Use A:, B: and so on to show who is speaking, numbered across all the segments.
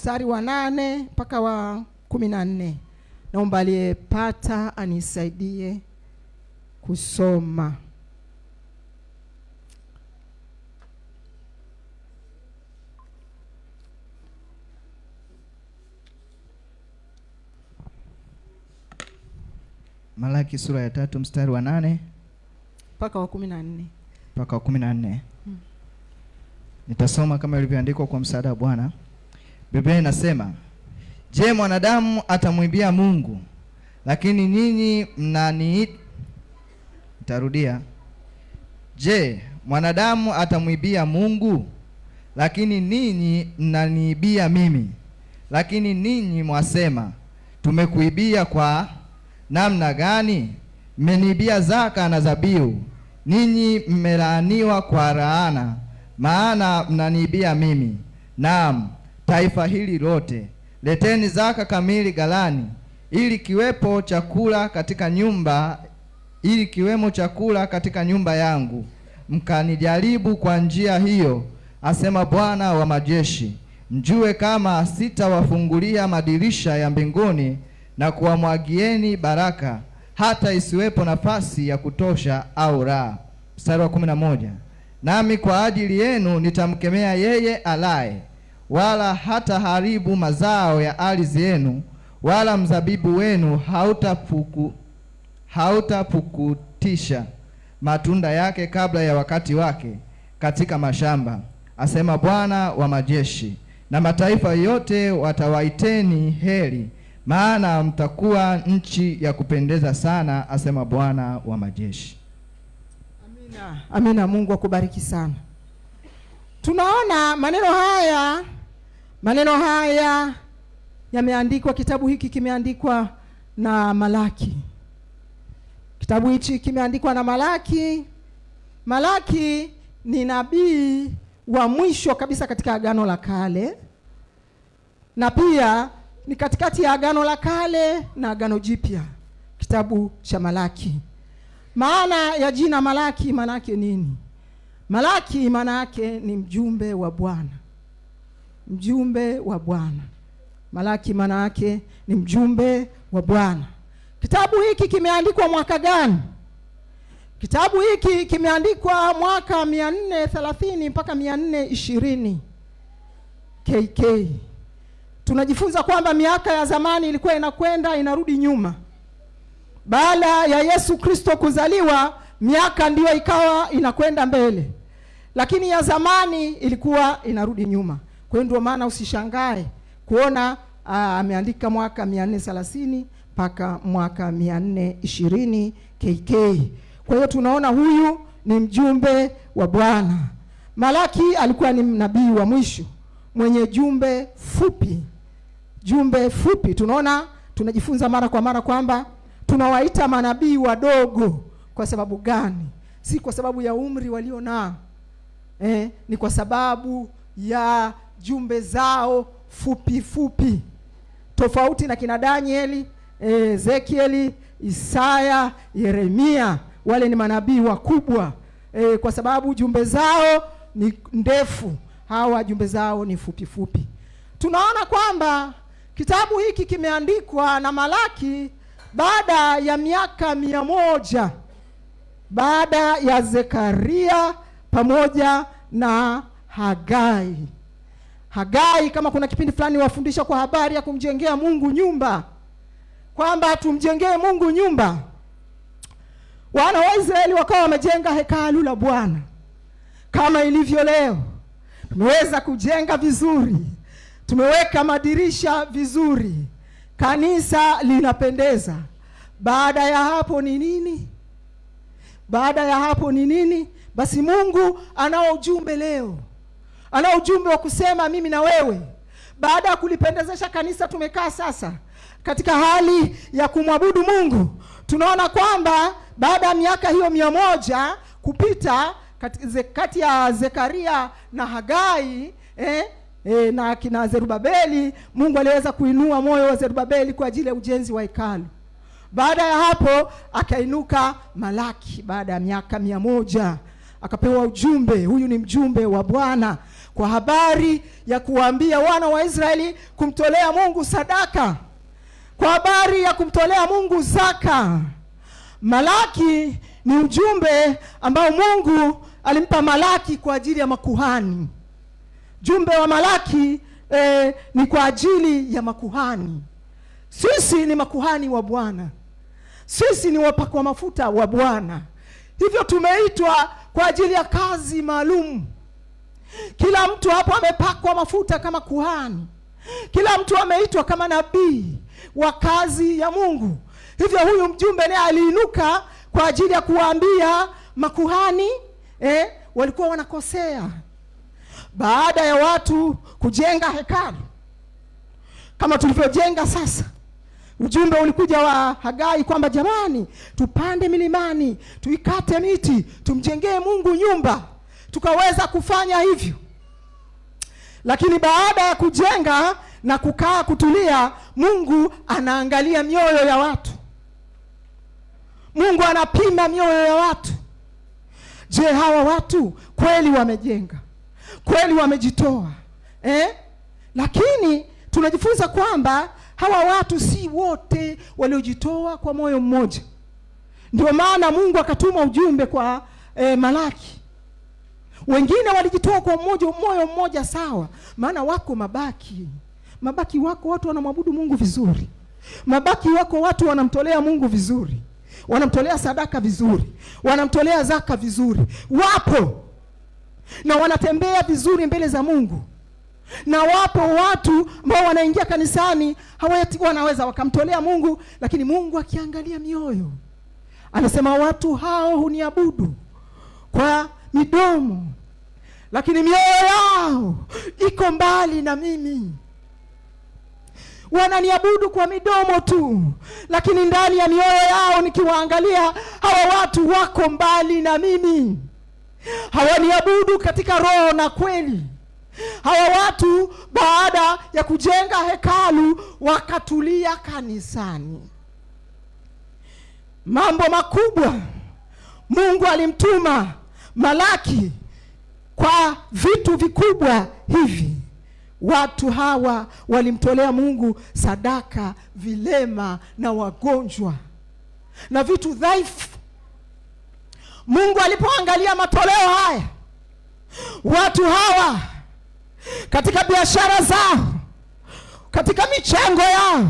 A: mstari wa 8 mpaka wa 14. Naomba aliyepata anisaidie kusoma.
B: Malaki sura ya 3 mstari wa 8
A: mpaka wa 14.
B: Mpaka wa 14. Nitasoma kama ilivyoandikwa kwa msaada wa Bwana. Biblia inasema, "Je, mwanadamu atamwibia Mungu? Lakini nyinyi Nitarudia. Je, mwanadamu atamwibia Mungu? Lakini ninyi mnaniibia mimi. Lakini ninyi mwasema, tumekuibia kwa namna gani? Mmeniibia zaka na zabihu. Ninyi mmelaaniwa kwa laana, maana mnaniibia mimi. Naam, taifa hili lote. Leteni zaka kamili ghalani, ili kiwemo chakula katika nyumba yangu. Mkanijaribu kwa njia hiyo, asema Bwana wa majeshi, mjue kama sitawafungulia madirisha ya mbinguni na kuwamwagieni baraka, hata isiwepo nafasi ya kutosha au raha." Mstari wa 11. "Nami kwa ajili yenu nitamkemea yeye alaye, wala hata haribu mazao ya ardhi yenu, wala mzabibu wenu hautapukutisha matunda yake kabla ya wakati wake katika mashamba, asema Bwana wa majeshi. Na mataifa yote watawaiteni heri, maana mtakuwa nchi ya kupendeza sana, asema Bwana wa majeshi."
A: Amina. Amina. Mungu akubariki sana. Tunaona maneno haya yameandikwa, kitabu hiki kimeandikwa na Malaki. Kitabu hichi kimeandikwa na Malaki. Malaki ni nabii wa mwisho kabisa katika Agano la Kale, na pia ni katikati ya Agano la Kale na Agano Jipya, kitabu cha Malaki. Maana ya jina Malaki maana yake nini? Malaki maana yake ni mjumbe wa Bwana. Mjumbe wa Bwana. Malaki maana yake ni mjumbe wa Bwana. Kitabu hiki kimeandikwa mwaka gani? Kitabu hiki kimeandikwa mwaka 430 mpaka 420 KK. Tunajifunza kwamba miaka ya zamani ilikuwa inakwenda inarudi nyuma. Baada ya Yesu Kristo kuzaliwa, miaka ndiyo ikawa inakwenda mbele, lakini ya zamani ilikuwa inarudi nyuma. Kwa hiyo ndio maana usishangae kuona ameandika mwaka 430 mpaka mwaka 420 KK. Kwa hiyo tunaona huyu ni mjumbe wa Bwana. Malaki alikuwa ni nabii wa mwisho mwenye jumbe fupi. Jumbe fupi. Tunajifunza mara kwa mara kwamba tunawaita manabii wadogo. Kwa sababu gani? Si kwa sababu ya umri walio nao. Ni kwa sababu ya jumbe zao fupi fupi. Tofauti na kina Danieli, Ezekieli, Isaya, Yeremia, wale ni manabii wakubwa. Kwa sababu jumbe zao ni ndefu, hawa jumbe zao ni fupi fupi. Tunaona kwamba kitabu hiki kimeandikwa na Malaki baada ya miaka 100 baada ya Zekaria pamoja na Hagai. Hagai, kama kuna kipindi fulani wafundisha kwa habari ya kumjengea Mungu nyumba, kwamba tumjengee Mungu nyumba. Wana wa Israeli wakawa wamejenga hekalu la Bwana kama ilivyo leo. Tumeweza kujenga vizuri, tumeweka madirisha vizuri, kanisa linapendeza. Baada ya hapo ni nini? Baada ya hapo ni nini? Basi Mungu anao ujumbe leo. Anao ujumbe wa kusema mimi na wewe. Baada ya kulipendezesha kanisa, tumekaa sasa katika hali ya kumwabudu Mungu. Tunaona kwamba baada ya miaka hiyo 100 kupita kati ya Zekaria na Hagai, na kina Zerubabeli, Mungu aliweza kuinua moyo wa Zerubabeli kwa ajili ya ujenzi wa hekalu. Baada ya hapo akainuka Malaki baada ya miaka 100. Akapewa ujumbe, huyu ni mjumbe wa Bwana. kwa habari ya kuwaambia wana wa Israeli kumtolea Mungu sadaka, kwa habari ya kumtolea Mungu zaka. Malaki ni ujumbe ambao Mungu alimpa Malaki kwa ajili ya makuhani. Jumbe wa Malaki ni kwa ajili ya makuhani. Sisi ni makuhani wa Bwana. Sisi ni wapakwa mafuta wa Bwana. Hivyo tumeitwa kwa ajili ya kazi maalum. Kila mtu hapo amepakwa mafuta kama kuhani. Kila mtu ameitwa kama nabii wa kazi ya Mungu. Hivyo huyu mjumbe naye aliinuka kwa ajili ya kuwaambia makuhani walikuwa wanakosea. Baada ya watu kujenga hekalu kama tulivyojenga sasa, ujumbe ulikuja wa Hagai kwamba jamani, tupande milimani, tuikate miti, tumjengee Mungu nyumba. Tukaweza kufanya hivyo. Lakini baada ya kujenga na kukaa kutulia, Mungu anaangalia mioyo ya watu. Mungu anapima mioyo ya watu. Je, hawa watu kweli wamejenga? Kweli wamejitoa? Lakini tunajifunza kwamba hawa watu si wote waliojitoa kwa moyo mmoja. Ndio maana Mungu akatuma ujumbe kwa Malaki. Wengine walijitoa kwa moyo mmoja, sawa, maana wako mabaki wako watu wanamwabudu Mungu vizuri. Mabaki wako watu wanamtolea Mungu vizuri, wanamtolea sadaka vizuri, wanamtolea zaka vizuri. Wapo na wanatembea vizuri mbele za Mungu. Na wapo watu ambao wanaingia kanisani hawati wanaweza wakamtolea Mungu, lakini Mungu akiangalia mioyo anasema watu hao huniabudu kwa midomo, lakini mioyo yao iko mbali na mimi. Wananiabudu kwa midomo tu, lakini ndani ya mioyo yao nikiwaangalia, hawa watu wako mbali na mimi. Hawaniabudu katika roho na kweli. Hawa watu baada ya kujenga hekalu wakatulia kanisani. Mambo makubwa. Mungu alimtuma Malaki kwa vitu vikubwa hivi. Watu hawa walimtolea Mungu sadaka, vilema na wagonjwa na vitu dhaifu. Mungu alipoangalia matoleo haya, watu hawa katika biashara zao, katika michango yao,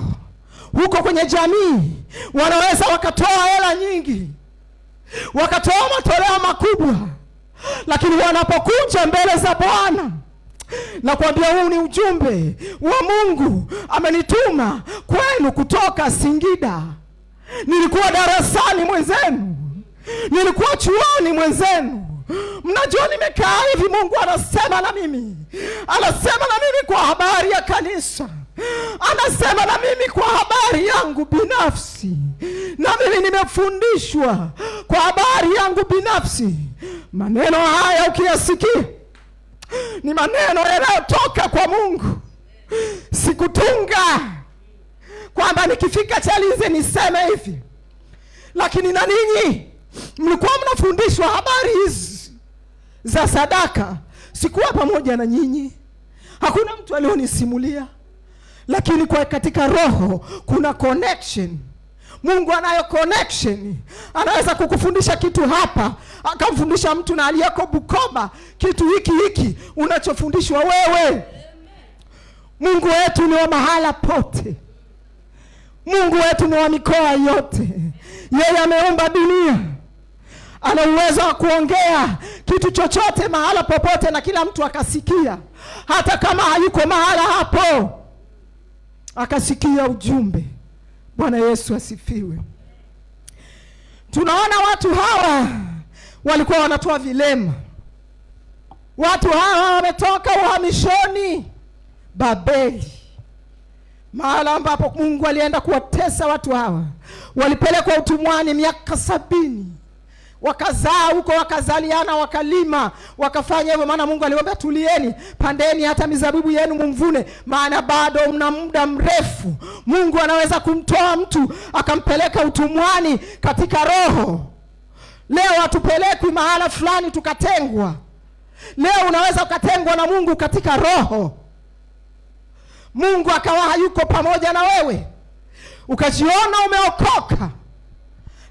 A: huko kwenye jamii, wanaweza wakatoa hela nyingi, wakatoa matoleo makubwa, lakini wanapokuja mbele za Bwana na kuambia huu ni ujumbe wa Mungu amenituma kwenu kutoka Singida, nilikuwa darasani mwenzenu, nilikuwa chuoni mwenzenu, mnajua nimekaa hivi, Mungu anasema na mimi, anasema na mimi kwa habari ya kanisa, anasema na mimi kwa habari yangu binafsi, na mimi nimefundishwa kwa habari yangu binafsi. Maneno haya ukiyasikia ni maneno yanayotoka kwa Mungu. Sikutunga kwamba nikifika Chalinze niseme hivi, lakini na ninyi mlikuwa mnafundishwa habari hizi za sadaka. Sikuwa pamoja na nyinyi, hakuna mtu alionisimulia, lakini kwa katika roho kuna connection. Mungu anayo connection. Anaweza kukufundisha kitu hapa, akamfundisha mtu na aliyeko Bukoba kitu hiki unachofundishwa wewe. Mungu wetu ni wa mahala pote. Mungu wetu ni wa mikoa yote. Yeye ameumba dunia. Ana uwezo wa kuongea kitu chochote mahala popote na kila mtu akasikia. Hata kama hayuko mahala hapo, akasikia ujumbe. Bwana Yesu asifiwe. Tunaona watu hawa walikuwa wanatoa vilema. Watu hawa wametoka uhamishoni Babeli, mahala ambapo Mungu alienda kuwatesa watu hawa. Walipelekwa utumwani miaka 70. Wakazaa huko, wakazaliana, wakalima, wakafanya hivyo, maana Mungu aliwaambia tulieni, pandeni hata mizabibu yenu mumvune, maana bado mna muda mrefu. Mungu anaweza kumtoa mtu akampeleka utumwani katika roho. Leo hatupelekwi mahala fulani tukatengwa. Leo unaweza ukatengwa na Mungu katika roho, Mungu akawa hayuko pamoja na wewe, ukajiona umeokoka,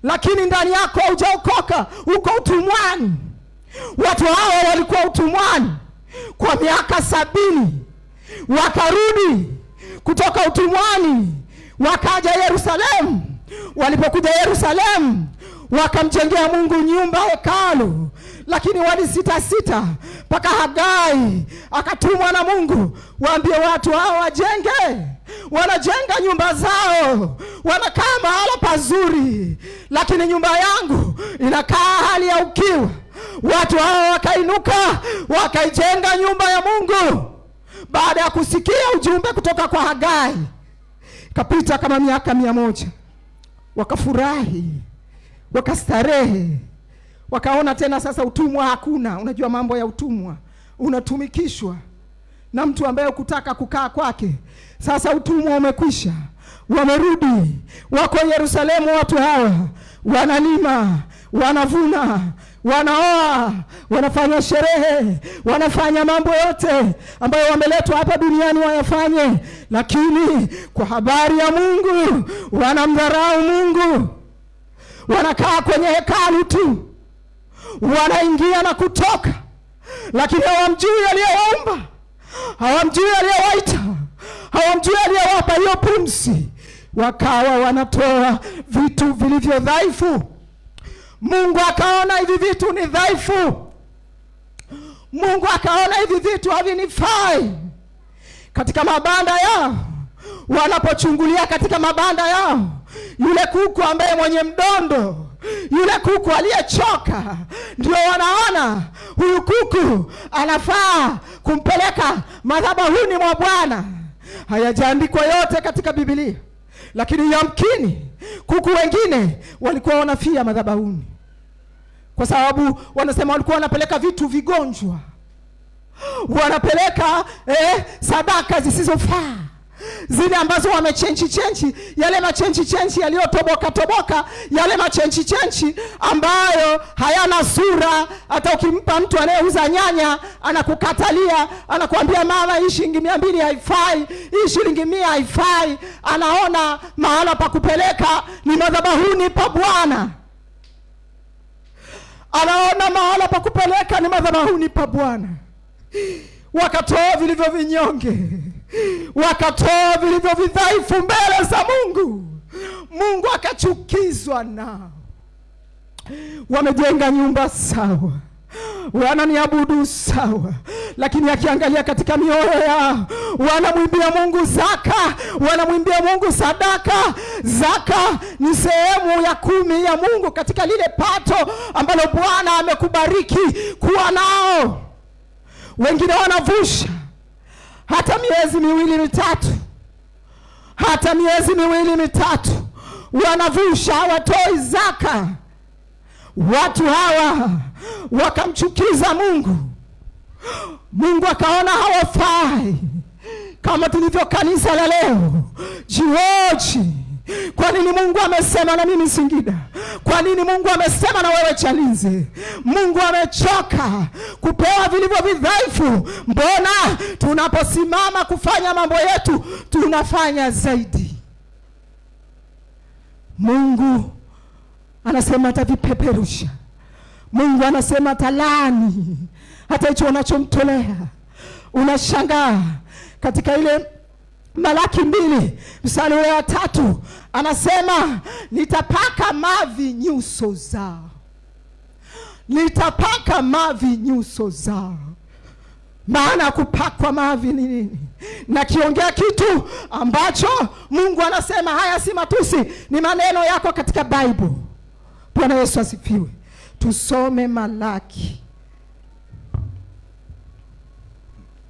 A: lakini ndani yako hujaokoka, uko utumwani. Watu hao walikuwa utumwani kwa miaka 70, wakarudi kutoka utumwani, wakaja Yerusalemu. Walipokuja Yerusalemu, wakamjengea Mungu nyumba, hekalu, lakini walisita mpaka Hagai akatumwa na Mungu waambie watu hao wajenge. Wanajenga nyumba zao, wanakaa mahala pazuri, lakini nyumba yangu inakaa hali ya ukiwa. Watu hao wakainuka, wakaijenga nyumba ya Mungu. Baada ya kusikia ujumbe kutoka kwa Hagai, kapita kama miaka 100, wakafurahi, wakastarehe, wakaona tena sasa utumwa hakuna. Unajua mambo ya utumwa, unatumikishwa na mtu ambaye ukutaka kukaa kwake. Sasa utumwa umekwisha, wamerudi, wako Yerusalemu. Watu hawa wanalima, wanavuna, wanaoa, wanafanya sherehe, wanafanya mambo yote ambayo wameletwa hapa duniani wayafanye, lakini kwa habari ya Mungu wanamdharau Mungu. Wanakaa kwenye hekalu tu, wanaingia na kutoka, lakini hawamjui aliyewaumba, hawamjui aliyewaita, hawamjui aliyewapa hiyo pumzi. Wakawa wanatoa vitu vilivyo dhaifu. Mungu akaona hivi vitu ni dhaifu. Mungu akaona hivi vitu havinifai. Katika mabanda yao, wanapochungulia katika mabanda yao, yule kuku ambaye mwenye mdondo, yule kuku aliyechoka, ndio wanaona huyu kuku anafaa kumpeleka madhabahuni mwa Bwana. Hayajaandikwa yote katika Biblia, lakini yamkini kuku wengine walikuwa wanafia madhabahuni, kwa sababu wanasema walikuwa wanapeleka vitu vigonjwa, wanapeleka sadaka zisizofaa, zile ambazo wamechenchi yale machenchi yaliyotoboka, yale machenchi ambayo hayana sura. Hata ukimpa mtu anayeuza nyanya anakukatalia, anakuambia mama, hii shilingi 200 haifai, hii shilingi 100 haifai. Anaona mahala pa kupeleka ni madhabahuni pa Bwana, anaona mahala pa kupeleka ni madhabahuni pa Bwana. Wakatoa vilivyo vinyonge, wakatoa vilivyo vidhaifu mbele za Mungu. Mungu akachukizwa nao. Wamejenga nyumba sawa, wananiabudu sawa, lakini akiangalia katika mioyo yao, wanamwimbia Mungu zaka, wanamwimbia Mungu sadaka. Zaka ni sehemu ya 10 ya Mungu katika lile pato ambalo Bwana amekubariki kuwa nao. Wengine wanavusha hata miezi 2-3, hata miezi 2-3 wanavusha, hawatoi zaka. Watu hawa wakamchukiza Mungu. Mungu akaona hawafai. Kama tulivyo kanisa la leo, George, kwa nini Mungu amesema na mimi Singida? Kwa nini Mungu amesema na wewe Chalinze? Mungu amechoka kupewa vilivyo vidhaifu. Mbona tunaposimama kufanya mambo yetu tunafanya zaidi? Mungu anasema atavipeperusha. Mungu anasema atalani hata hicho unachomtolea. Unashangaa katika ile Malaki 2 mstari wa 3 anasema nitapaka mavi nyuso zao. Nitapaka mavi nyuso zao. Maana kupakwa mavi ni nini? Na kiongea kitu ambacho Mungu anasema haya si matusi, ni maneno yako katika Bible. Bwana Yesu asifiwe. Tusome Malaki.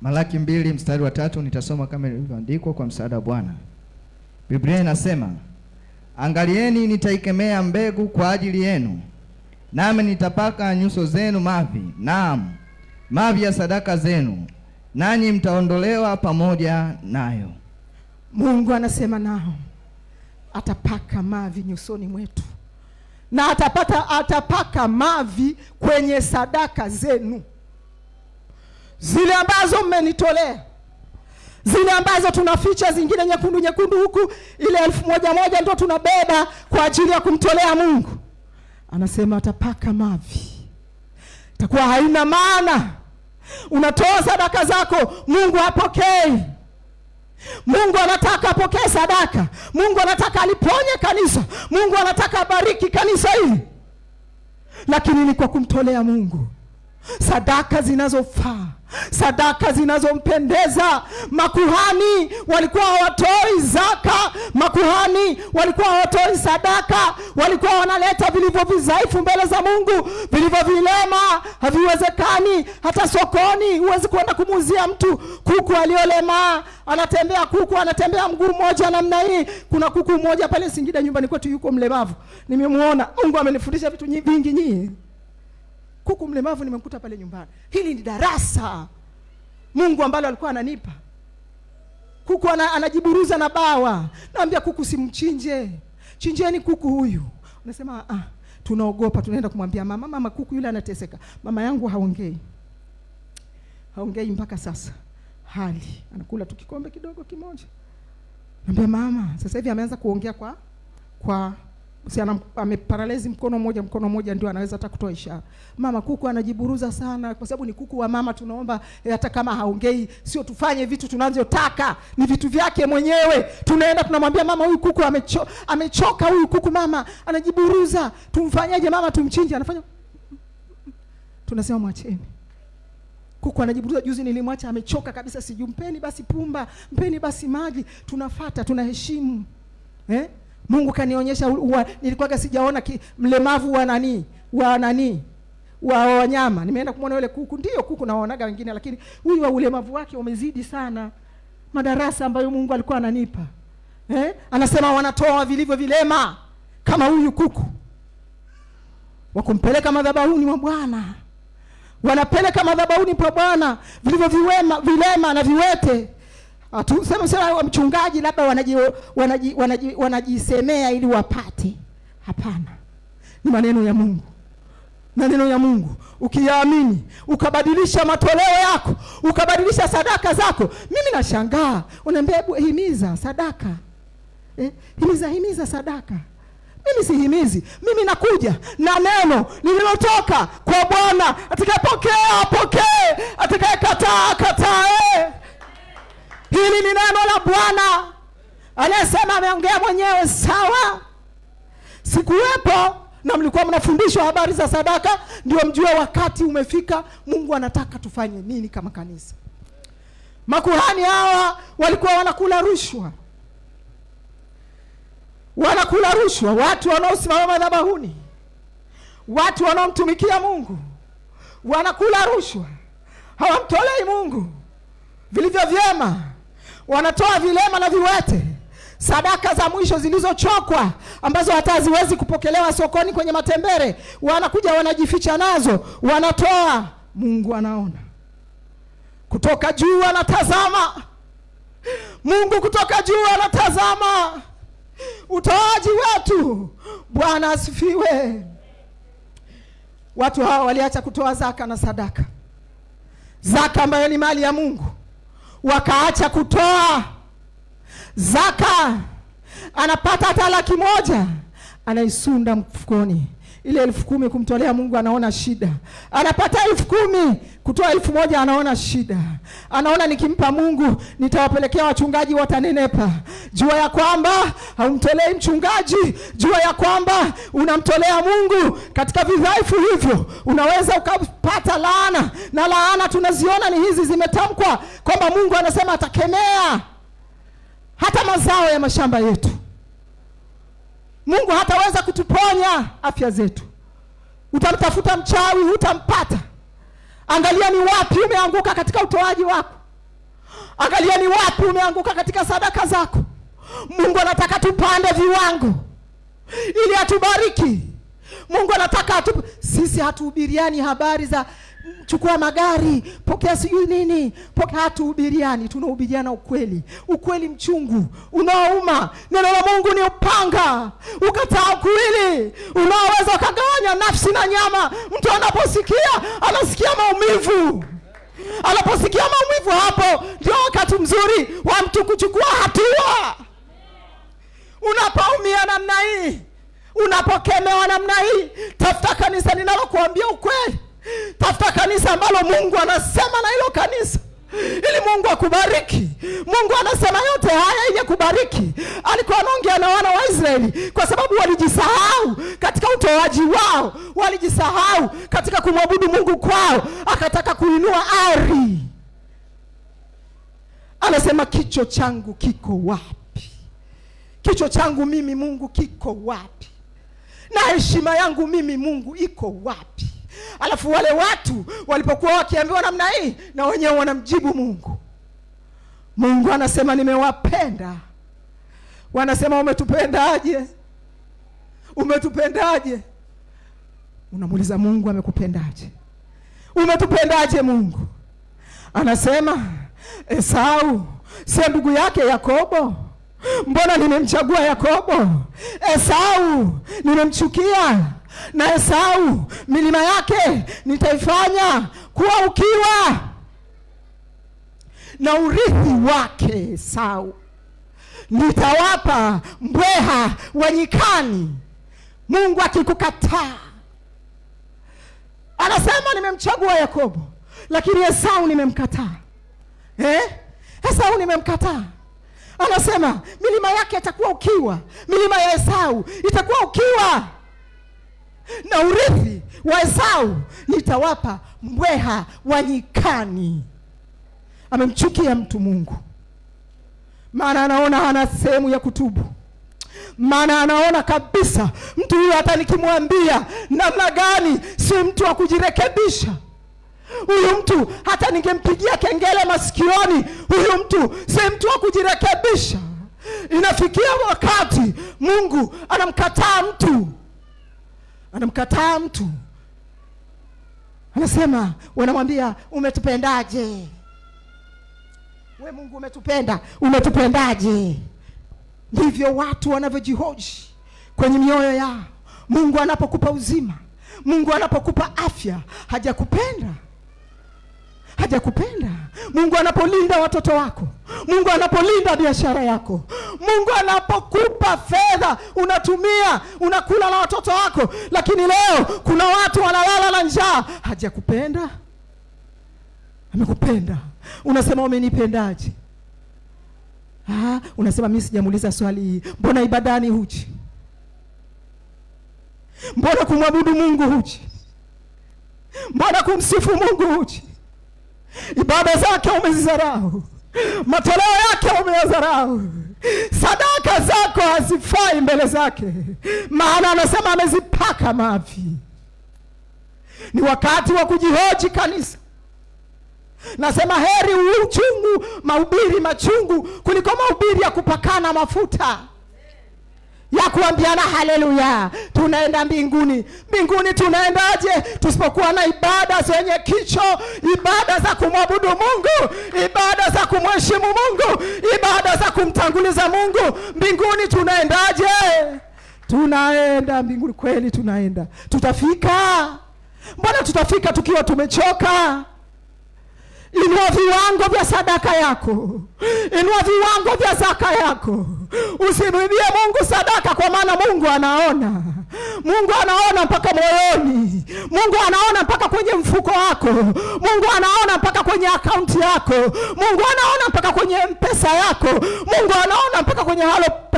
B: Malaki 2 mstari wa 3, nitasoma kama ilivyoandikwa kwa msaada wa Bwana. Biblia inasema, angalieni nitaikemea mbegu kwa ajili yenu, nami nitapaka nyuso zenu mavi, naam, mavi ya sadaka zenu, nanyi mtaondolewa pamoja nayo.
A: Mungu anasema nao atapaka mavi nyusoni mwetu, na atapaka mavi kwenye sadaka zenu. zile ambazo mmenitolea, zile ambazo tunaficha, zingine nyekundu nyekundu huku, ile 1,000 ndio tunabeba kwa ajili ya kumtolea Mungu. Anasema atapaka mavi, itakuwa haina maana. Unatoa sadaka zako, Mungu hapokei. Mungu anataka apokee sadaka. Mungu anataka aliponye kanisa. Mungu anataka abariki kanisa hili, lakini ni kwa kumtolea Mungu sadaka zinazofaa, sadaka zinazompendeza. Makuhani walikuwa hawatoi zaka, makuhani walikuwa hawatoi sadaka, walikuwa wanaleta vilivyo vidhaifu mbele za Mungu, vilivyo vilema. Haviwezekani. Hata sokoni huwezi kwenda kumuuzia mtu kuku aliolema, anatembea kuku, anatembea mguu mmoja namna hii. Kuna kuku mmoja pale Singida nyumbani kwetu yuko mlemavu, nimemuona. Mungu amenifundisha vitu vingi nyingi. Kuku mlemavu nimemkuta pale nyumbani. Hili ni darasa Mungu ambalo alikuwa ananipa. Kuku anajiburuza na bawa. Naambia kuku simchinje. Chinjeni kuku huyu. Unasema tunaogopa, tunaenda kumwambia mama kuku yule anateseka. Mama yangu haongei. Haongei mpaka sasa. Hali anakula tu kikombe kidogo kimoja. Naambia mama, sasa hivi ameanza kuongea kwa ameparalyze mkono mmoja ndio anaweza hata kutoa ishara. Mama kuku anajiburuza sana kwa sababu ni kuku wa mama. Tunaomba hata kama haongei, sio tufanye vitu tunavyotaka, ni vitu vyake mwenyewe. Tunaenda tunamwambia mama, huyu kuku amechoka huyu kuku, mama anajiburuza, tumfanyaje mama? Tumchinje? Anafanya, tunasema mwacheni. Kuku anajiburuza. Juzi nilimwacha amechoka kabisa, sijumpeni basi pumba, mpeni basi maji. Tunafuata, tunaheshimu. Mungu kanionyesha nilikuwa sijaona mlemavu wa wanyama. Nimeenda kumwona yule kuku. Ndio kuku naonaga wengine, lakini huyu wa ulemavu wake umezidi sana madarasa ambayo Mungu alikuwa ananipa. Anasema wanatoa vilivyo vilema kama huyu kuku, wakumpeleka madhabahuni mwa Bwana. Wanapeleka madhabahuni kwa Bwana vilivyo vilema na viwete. Sema mchungaji labda wanajisemea ili wapate. Hapana. Ni maneno ya Mungu. Maneno ya Mungu. Ukiyaamini, ukabadilisha matoleo yako, ukabadilisha sadaka zako. Mimi nashangaa, unaambia hebu himiza sadaka. Himiza sadaka. Mimi sihimizi. Mimi nakuja na neno lililotoka kwa Bwana. Atakayepokea apokee, atakayekataa katae. Hili ni neno la Bwana. Anasema ameongea mwenyewe, sawa. Sikuwepo na mlikuwa mnafundishwa habari za sadaka, ndio mjue wakati umefika. Mungu anataka tufanye nini kama kanisa. Makuhani hawa walikuwa wanakula rushwa. Wanakula rushwa. Watu wanaosimama madhabahuni, watu wanaomtumikia Mungu wanakula rushwa. Hawamtolei Mungu vilivyo vyema. Wanatoa vilema na viwete, sadaka za mwisho zilizochokwa ambazo hata haziwezi kupokelewa sokoni kwenye matembere. Wanakuja wanajificha nazo, wanatoa. Mungu anaona. Kutoka juu anatazama. Mungu kutoka juu anatazama utoaji wetu. Bwana asifiwe. Watu hawa waliacha kutoa zaka na sadaka. Zaka ambayo ni mali ya Mungu, wakaacha kutoa zaka. Anapata hata 100,000 anaisunda mfukoni. Ile 10,000 kumtolea Mungu anaona shida. Anapata 10,000 kutoa 1,000 anaona shida. Anaona nikimpa Mungu nitawapelekea wachungaji watanenepa. Jua ya kwamba haumtolei mchungaji, jua ya kwamba unamtolea Mungu. Katika vidhaifu hivyo unaweza ukapata laana, na laana tunaziona ni hizi zimetamkwa kwamba Mungu anasema atakemea hata mazao ya mashamba yetu. Mungu hataweza kutuponya afya zetu. Utamtafuta mchawi, utampata. Angalia ni wapi umeanguka katika utoaji wako. Angalia ni wapi umeanguka katika sadaka zako. Mungu anataka tupande viwango ili atubariki. Mungu anataka sisi hatuhubiriani habari za chukua magari, pokea sijui nini. Pokea, hatuhubiriani, tunahubiriana ukweli. Ukweli mchungu, unaouma. Neno la Mungu ni upanga ukataa kuwili, unaoweza ukagawanya nafsi na nyama. Mtu anaposikia anasikia maumivu. Anaposikia maumivu, hapo ndio wakati mzuri wa mtu kuchukua hatua. Unapoumia namna hii, unapokemewa namna hii, tafuta kanisa linalokuambia ukweli. Tafuta kanisa ambalo Mungu anasema na hilo kanisa, ili Mungu akubariki. Mungu anasema yote haya ili kubariki. Alikuwa anaongea na wana wa Israeli kwa sababu walijisahau katika utoaji wao, walijisahau katika kumwabudu Mungu kwao, akataka kuinua ari. Anasema kichwa changu kiko wapi? Kichwa changu mimi Mungu kiko wapi? Na heshima yangu mimi Mungu iko wapi? Alafu wale watu walipokuwa wakiambiwa namna hii, na wenyewe wanamjibu Mungu. Mungu anasema nimewapenda. Wanasema umetupendaje? Umetupendaje? Unamuuliza Mungu amekupendaje? Umetupendaje Mungu? Anasema Esau si ndugu yake Yakobo? Mbona nimemchagua Yakobo? Esau nimemchukia, na Esau milima yake nitaifanya kuwa ukiwa, na urithi wake Esau nitawapa mbweha wa nyikani. Mungu akikukataa, anasema nimemchagua Yakobo, lakini Esau nimemkataa. Esau nimemkataa. Anasema milima yake itakuwa ukiwa, milima ya Esau itakuwa ukiwa, na urithi wa Esau nitawapa mbweha wa nyikani. Amemchukia mtu Mungu, maana anaona hana sehemu ya kutubu. Maana anaona kabisa mtu huyu hata nikimwambia namna gani si mtu wa kujirekebisha. Huyu mtu hata ningempigia kengele masikioni, huyu mtu si mtu wa kujirekebisha. Inafikia wakati Mungu anamkataa mtu. Anamkataa mtu. Anasema, wanamwambia umetupendaje? We Mungu umetupenda, umetupendaje? Ndivyo watu wanavyojihoji kwenye mioyo yao. Mungu anapokupa uzima, Mungu anapokupa afya, hajakupenda. Hajakupenda. Mungu anapolinda watoto wako, Mungu anapolinda biashara yako, Mungu anapokupa fedha unatumia, unakula na watoto wako, lakini leo kuna watu wanalala na njaa, hajakupenda. Amekupenda. Unasema umenipendaje? Unasema mimi sijamuuliza swali hii. Mbona ibadani huji? Mbona kumwabudu Mungu huji? Mbona kumsifu Mungu huji? Ibada zake umezidharau, matoleo yake umeyadharau, sadaka zako hazifai mbele zake, maana anasema amezipaka mavi. Ni wakati wa kujihoji kanisa. Nasema heri uchungu, mahubiri machungu kuliko mahubiri ya kupakana mafuta, ya kuambiana haleluya tunaenda mbinguni. Mbinguni tunaendaje tusipokuwa na ibada zenye kicho, ibada za kumwabudu Mungu, ibada za kumheshimu Mungu, ibada za kumtanguliza Mungu? Mbinguni tunaendaje? Tunaenda mbinguni kweli, tunaenda. Tutafika? Mbona tutafika tukiwa tumechoka? Inua viwango vya sadaka yako, inua viwango vya zaka yako. Usimwibie Mungu sadaka, kwa maana Mungu anaona. Mungu anaona mpaka moyoni. Mungu anaona mpaka kwenye mfuko wako. Mungu anaona mpaka kwenye akaunti yako. Mungu anaona mpaka kwenye mpesa yako. Mungu anaona mpaka kwenye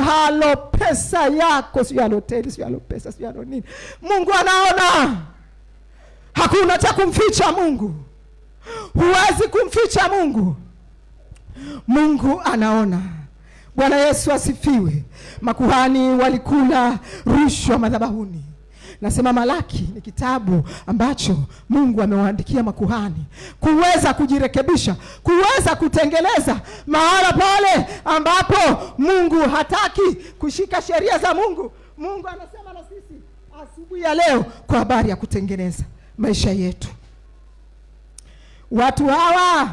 A: halo pesa yako, sio halo teli, sio halo pesa, sio halo nini. Mungu anaona. Hakuna cha kumficha Mungu. Huwezi kumficha Mungu. Mungu anaona. Bwana Yesu asifiwe. Makuhani walikula rushwa madhabahuni. Nasema Malaki ni kitabu ambacho Mungu amewaandikia makuhani kuweza kujirekebisha, kuweza kutengeneza mahala pale ambapo Mungu hataki kushika sheria za Mungu. Mungu anasema na sisi asubuhi ya leo kwa habari ya kutengeneza maisha yetu. Watu hawa,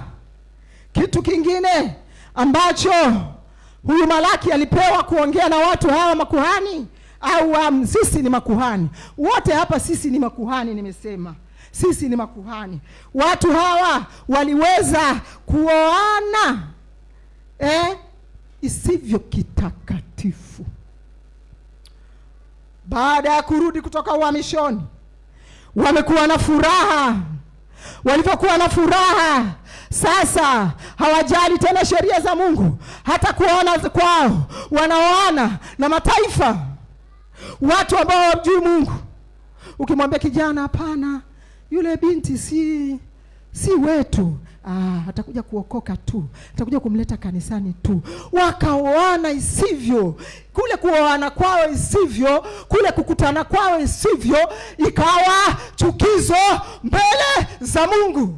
A: kitu kingine ambacho huyu Malaki alipewa kuongea na watu hawa makuhani, au sisi ni makuhani. Wote hapa sisi ni makuhani nimesema. sisi ni makuhani. Watu hawa waliweza kuoana isivyo kitakatifu. Baada ya kurudi kutoka uhamishoni, wamekuwa na furaha. Walivyokuwa na furaha, sasa hawajali tena sheria za Mungu. Hata kuoana kwao, wanaoana na mataifa, watu ambao hawajui Mungu. Ukimwambia kijana, hapana, yule binti si wetu, atakuja kuokoka tu, atakuja kumleta kanisani tu. Wakaoana isivyo, kule kuoana kwao isivyo, kule kukutana kwao isivyo, ikawa chukizo mbele za Mungu.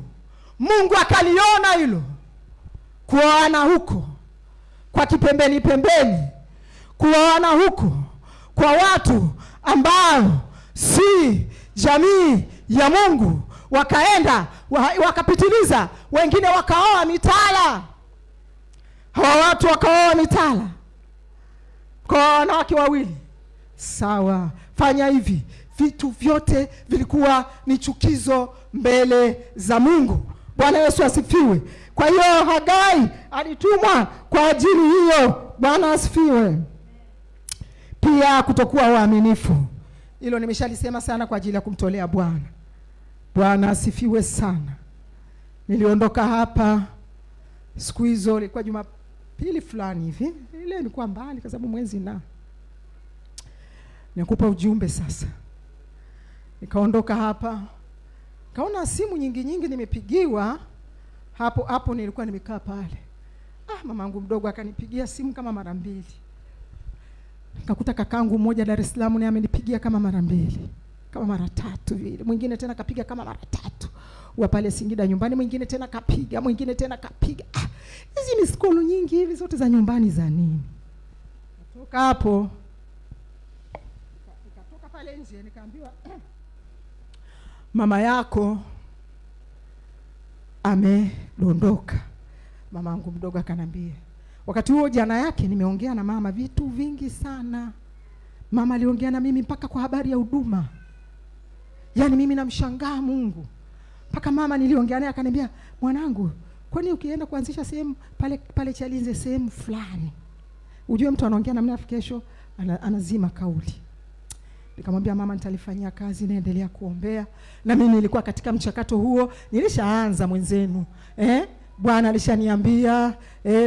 A: Mungu akaliona hilo, kuoana huko kwa kipembeni pembeni, kuoana huko kwa watu ambao si jamii ya Mungu. Wakaenda wakapitiliza, wengine wakaoa mitala. Hawa watu wakaoa mitala kwa wanawake wawili. Sawa, fanya hivi. Vitu vyote vilikuwa ni chukizo mbele za Mungu. Bwana Yesu asifiwe. Kwa hiyo Hagai alitumwa kwa ajili hiyo. Bwana asifiwe. Pia kutokuwa waaminifu, hilo nimeshalisema sana kwa ajili ya kumtolea Bwana. Bwana asifiwe sana. Niliondoka hapa siku hizo, ilikuwa Jumapili fulani hivi. Ile ilikuwa mbali kwa sababu mwezi nikupa ujumbe sasa. Nikaondoka hapa, kaona simu nyingi nimepigiwa. Hapo nilikuwa nimekaa pale. Mamangu mdogo akanipigia simu kama mara 2. Nikakuta kakangu mmoja Dar es Salaam naye amenipigia kama mara 2, kama mara 3 vile. Mwingine tena kapiga kama mara 3. Wa pale Singida nyumbani, mwingine tena kapiga, mwingine tena kapiga. Hizi ni skolu nyingi hivi zote za nyumbani za nini? Kutoka hapo nikatoka pale nje, nikaambiwa mama yako amedondoka. Mamangu mdogo akanambia. Wakati huo jana yake nimeongea na mama vitu vingi sana. Mama aliongea na mimi mpaka kwa habari ya huduma. Yaani mimi namshangaa Mungu. Mpaka mama niliongea naye akaniambia, mwanangu, kwani ukienda kuanzisha sehemu pale Chalinze sehemu fulani, ujue mtu anaongea na mimi kesho anazima kauli. Nikamwambia mama, nitalifanyia kazi, naendelea kuombea. Na mimi nilikuwa katika mchakato huo, nilishaanza mwenzenu. Bwana alishaniambia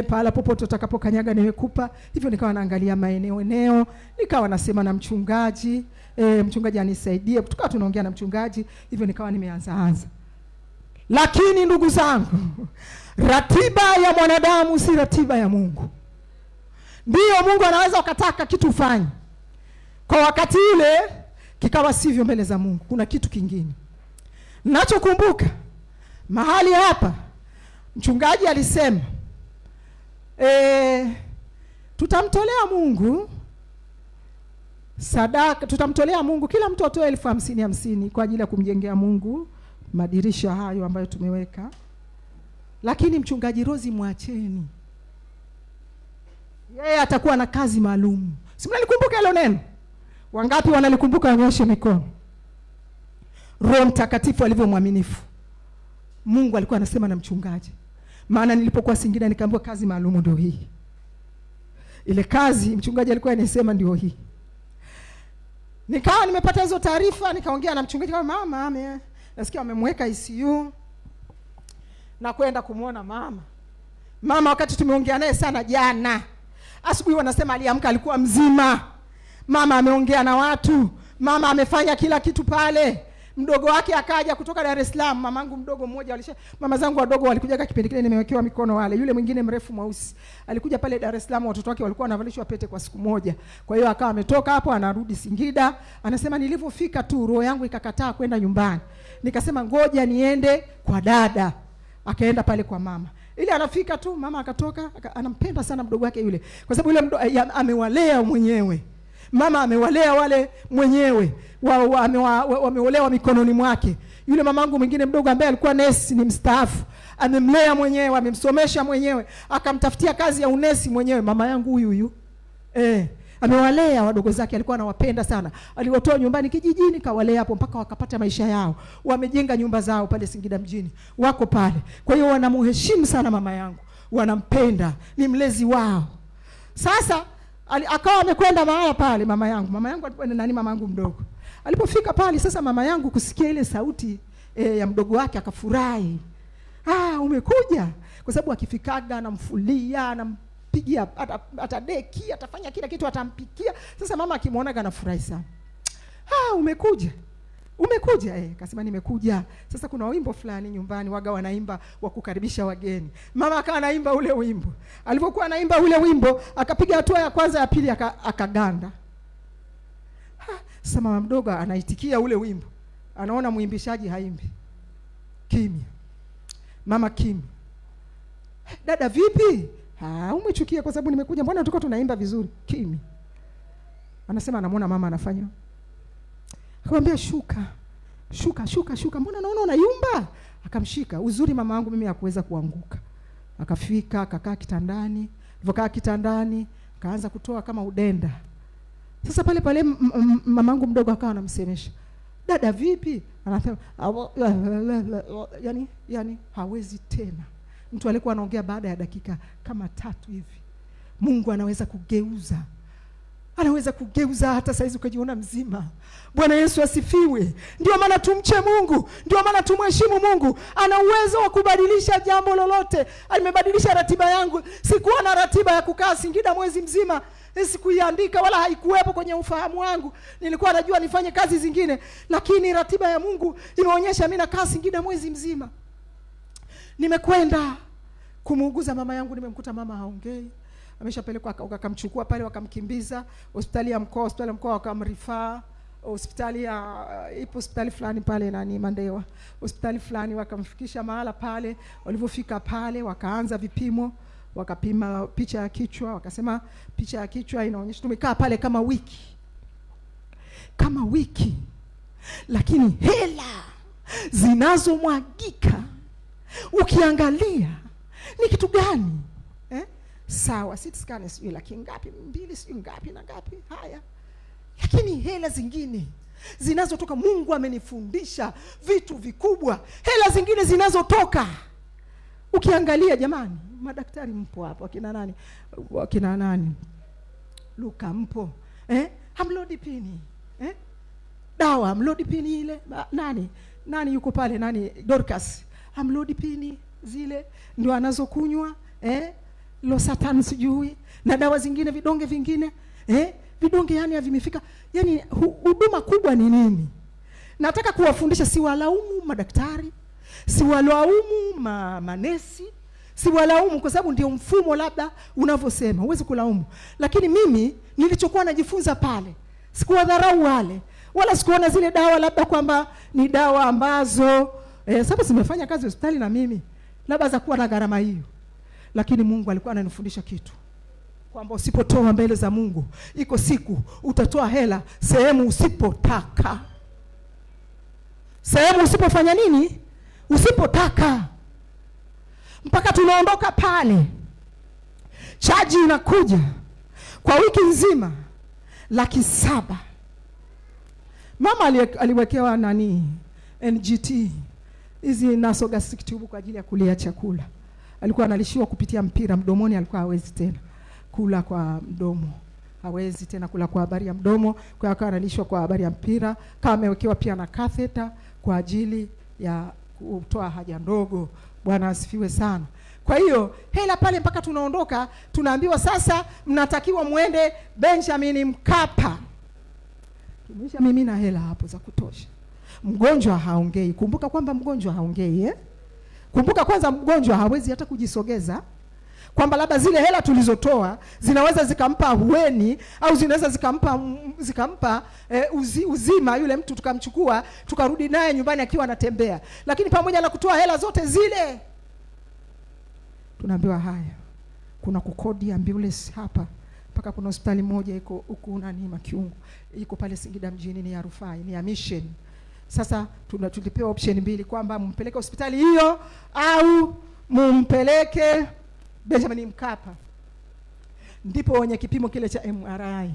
A: pala popote utakapokanyaga nimekupa. Hivyo nikawa naangalia maeneo, nikawa nasema na mchungaji, mchungaji anisaidie. Tukawa tunaongea na mchungaji, hivyo nikawa nimeanza. Lakini ndugu zangu, ratiba ya mwanadamu si ratiba ya Mungu. Ndio Mungu anaweza ukataka kitu ufanye kwa wakati ule, kikawa sivyo mbele za Mungu. Kuna kitu kingine. Ninachokumbuka mahali hapa, mchungaji alisema tutamtolea Mungu sadaka, tutamtolea Mungu kila mtu atoe 50,000 kwa ajili ya kumjengea Mungu madirisha hayo ambayo tumeweka. Lakini mchungaji Rozi mwacheni, yeye atakuwa na kazi maalum. Si mnalikumbuka hilo neno? Wangapi wanalikumbuka? Wanyoshe mikono. Roho Mtakatifu alivyo mwaminifu. Mungu alikuwa anasema na mchungaji. Maana nilipokuwa Singida nikaambiwa kazi maalum ndio hii. Ile kazi mchungaji alikuwa anasema ndio hii. Nikawa nimepata hizo taarifa, nikaongea na mchungaji kama mama nasikia wamemweka ICU. Na kwenda kumuona mama. Mama wakati tumeongea naye sana jana, asubuhi wanasema aliamka alikuwa mzima. Mama ameongea na watu, mama amefanya kila kitu pale. Mdogo wake akaja kutoka Dar es Salaam, mamangu mdogo mmoja mama zangu wadogo walikuja kipindi kile nimewekewa mikono wale. Yule mwingine mrefu mweusi alikuja pale Dar es Salaam, watoto wake walikuwa wanavalishwa pete kwa siku moja. Kwa hiyo akawa ametoka hapo anarudi Singida. Anasema nilipofika tu roho yangu ikakataa kwenda nyumbani. Nikasema ngoja niende kwa dada. Akaenda pale kwa mama. Ili anafika tu mama akatoka, anampenda sana mdogo wake yule. Kwa sababu yule amewalea mwenyewe. Mama amewalea wale mwenyewe. Wameolewa mikononi mwake. Yule mamangu mwingine mdogo ambaye alikuwa nesi, ni mstaafu, amemlea mwenyewe, amemsomesha mwenyewe, akamtafutia kazi ya unesi mwenyewe. Mama yangu huyu Amewalea wadogo zake, alikuwa anawapenda sana. Aliwatoa nyumbani kijijini, kawalea hapo mpaka wakapata maisha yao. Wamejenga nyumba zao pale Singida mjini. Wako pale. Kwa hiyo wanamheshimu sana mama yangu. Wanampenda, ni mlezi wao. Sasa akawa amekwenda mahala pale mama yangu. Mama yangu mama yangu mdogo. Alipofika pale sasa mama yangu kusikia ile sauti ya mdogo wake akafurahi. Umekuja. Kwa sababu akifikaga anamfulia, anampigia atadeki, atafanya kila kitu, atampikia. Sasa mama akimwona anafurahi sana. Umekuja. Akasema nimekuja. Sasa kuna wimbo fulani nyumbani waga wanaimba wa kukaribisha wageni. Mama akawa anaimba ule wimbo. Alipokuwa anaimba ule wimbo, akapiga hatua ya kwanza, ya pili akaganda. Sasa mama mdogo anaitikia ule wimbo. Anaona muimbishaji haimbi. Kimya. Mama kimya. Dada vipi? Umechukia kwa sababu nimekuja. Mbona tulikuwa tunaimba vizuri? Kimya. Anasema anamuona mama anafanya. Akamwambia shuka. Mbona naona unayumba? Akamshika. Uzuri mama wangu mimi hakuweza kuanguka. Akafika, akakaa kitandani. Alipokaa kitandani, akaanza kutoa kama udenda. Sasa pale mamangu mdogo akawa anamsemesha. Dada vipi? Anasema yani hawezi tena. Mtu alikuwa anaongea baada ya dakika kama 3 hivi. Mungu anaweza kugeuza. Anaweza kugeuza hata saizi ukajiona mzima. Bwana Yesu asifiwe. Ndio maana tumche Mungu, ndio maana tumheshimu Mungu. Ana uwezo wa kubadilisha jambo lolote. Alimebadilisha ratiba yangu. Sikuwa na ratiba ya kukaa Singida mwezi mzima. Sikuiandika wala haikuwepo kwenye ufahamu wangu. Nilikuwa najua nifanye kazi zingine, lakini ratiba ya Mungu imeonyesha mimi nakaa Singida mwezi mzima. Nimekwenda kumuuguza mama yangu, nimemkuta mama haongei. Ameshapelekwa akamchukua pale, wakamkimbiza hospitali ya mkoa wakamrifaa hospitali ipo hospitali fulani pale Mandewa. Hospitali fulani wakamfikisha mahala pale. Walipofika pale wakaanza vipimo, wakapima picha ya kichwa, wakasema picha ya kichwa inaonyesha. Tumekaa pale kama wiki. Lakini hela zinazomwagika ukiangalia ni kitu gani? Sawa, CT scan sio laki ngapi, 2 sio ngapi na ngapi. Haya. Lakini hela zingine zinazotoka, Mungu amenifundisha vitu vikubwa. Hela zingine zinazotoka ukiangalia, jamani, madaktari mpo hapo, akina nani? Luka mpo. Amlodipini. Dawa amlodipini ile. Nani yuko pale? Dorcas. Amlodipini zile ndio anazokunywa. Losatan sijui na dawa zingine, vidonge vingine. Vidonge yani havimefika. Yani huduma kubwa ni nini? Nataka kuwafundisha, siwalaumu madaktari, siwalaumu manesi, siwalaumu kwa sababu ndio mfumo labda unavyosema, huwezi kulaumu. Lakini mimi nilichokuwa najifunza pale, sikuwadharau wale, wala sikuona zile dawa labda kwamba ni dawa ambazo sababu simefanya kazi hospitali na mimi labda za kuwa na gharama hiyo. Lakini Mungu alikuwa ananifundisha kitu, kwamba usipotoa mbele za Mungu, iko siku utatoa hela sehemu usipotaka. Sehemu usipofanya nini? Usipotaka. Mpaka tunaondoka pale, chaji inakuja kwa wiki nzima 700,000. Mama aliwekewa NGT, hizi nasogastric tube kwa ajili ya kulia chakula. Alikuwa analishiwa kupitia mpira mdomoni, alikuwa hawezi tena kula kwa mdomo. Hawezi tena kula kwa habari ya mdomo, kwa hiyo akawa analishwa kwa habari ya mpira. Kama amewekewa pia na catheter kwa ajili ya kutoa haja ndogo. Bwana asifiwe sana. Kwa hiyo hela pale mpaka tunaondoka, tunaambiwa sasa mnatakiwa muende Benjamin Mkapa. Tumesha mimi na hela hapo za kutosha. Mgonjwa haongei. Kumbuka kwamba mgonjwa haongei, Kumbuka kwanza mgonjwa hawezi hata kujisogeza, kwamba labda zile hela tulizotoa zinaweza zikampa ahueni au zinaweza zikampa uzima yule mtu, tukamchukua tukarudi naye nyumbani akiwa anatembea. Lakini pamoja na kutoa hela zote zile, tunaambiwa haya, kuna kukodi ambulance hapa mpaka kuna hospitali moja iko huko Makiungu, iko pale Singida mjini, ni ya rufaa, ni ya mission. Sasa tulipewa option 2 kwamba mumpeleke hospitali hiyo au mumpeleke Benjamin Mkapa. ndipo wenye kipimo kile cha MRI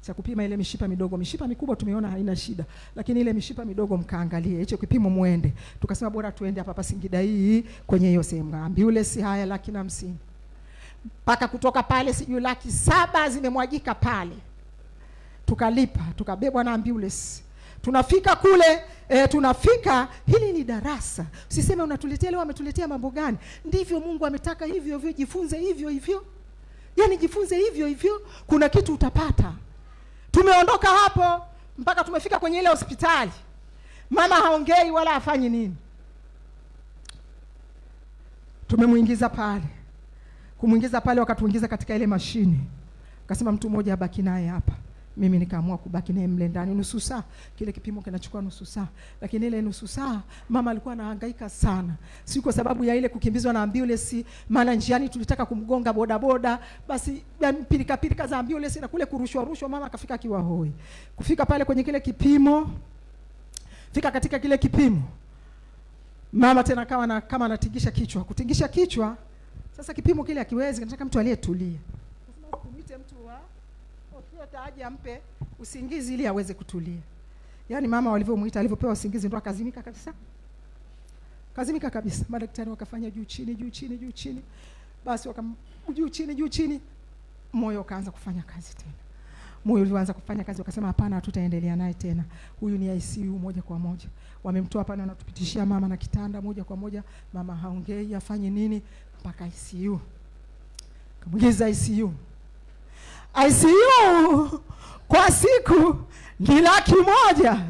A: cha kupima ile mishipa midogo. Mishipa mikubwa tumeona haina shida, lakini ile mishipa midogo mkaangalie hicho kipimo muende. Tukasema bora tuende hapa Singida hii kwenye hiyo sehemu. Ambulance haya 150,000. Paka kutoka pale sijui 700,000 zimemwagika pale. Tukalipa, tukabebwa na ambulance. Tunafika kule, tunafika, hili ni darasa. Usiseme unatuletea leo ametuletea mambo gani. Ndivyo Mungu ametaka hivyo hivyo, jifunze hivyo hivyo. Yaani jifunze hivyo hivyo, kuna kitu utapata. Tumeondoka hapo mpaka tumefika kwenye ile hospitali. Mama haongei wala hafanyi nini. Tumemuingiza pale. Kumuingiza pale wakatuingiza katika ile mashine. Akasema mtu mmoja abaki naye hapa. Mimi nikaamua kubaki naye mle ndani nusu saa. Kile kipimo kinachukua nusu saa. Lakini ile nusu saa mama alikuwa anahangaika sana. Si kwa sababu ya ile kukimbizwa na ambulance, maana njiani tulitaka kumgonga bodaboda, basi pilika za ambulance na kule kurushwa mama akafika akiwa hoi. Kufika pale kwenye kile kipimo, fika katika kile kipimo. Mama tena kama anatingisha kichwa. Kutingisha kichwa, sasa kipimo kile hakiwezi, nataka mtu aliyetulia. Lazima kumite mtu wa aje ampe usingizi ili aweze kutulia. Yaani mama walivyomuita, alivyopewa usingizi ndo akazimika kabisa. Kazimika kabisa. Madaktari wakafanya juu chini. Basi juu chini. Moyo ukaanza kufanya kazi tena. Moyo ulianza kufanya kazi, wakasema hapana, hatutaendelea naye tena. Huyu ni ICU moja kwa moja. Wamemtoa pale, wanatupitishia mama na kitanda moja kwa moja. Mama haongei, afanye nini mpaka ICU. Kamuingiza ICU. ICU kwa siku ni 100,000.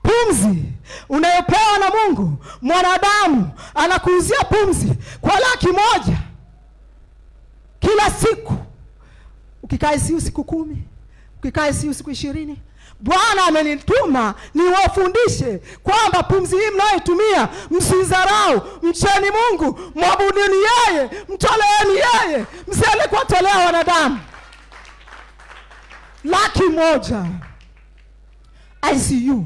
A: Pumzi unayopewa na Mungu, mwanadamu anakuuzia pumzi kwa 100,000 kila siku. Ukikaa ICU siku 10, ukikaa ICU siku 20. Bwana amenituma niwafundishe kwamba pumzi hii mnayoitumia msidharau, mcheni Mungu, mwabuduni yeye, mtoleeni yeye, msiende kuwatolea wanadamu. 100,000 ICU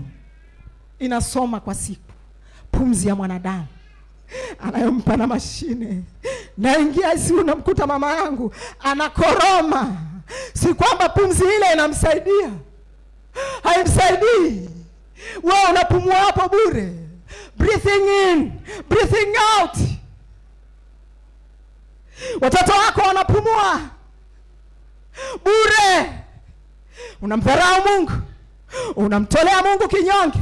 A: inasoma kwa siku pumzi ya mwanadamu anayompa na mashine. Naingia ICU namkuta mama yangu anakoroma. Si kwamba pumzi ile inamsaidia, haimsaidii. Wewe unapumua hapo bure, breathing in, breathing out. Watoto wako wanapumua bure. Unamdharau Mungu, unamtolea Mungu kinyonge.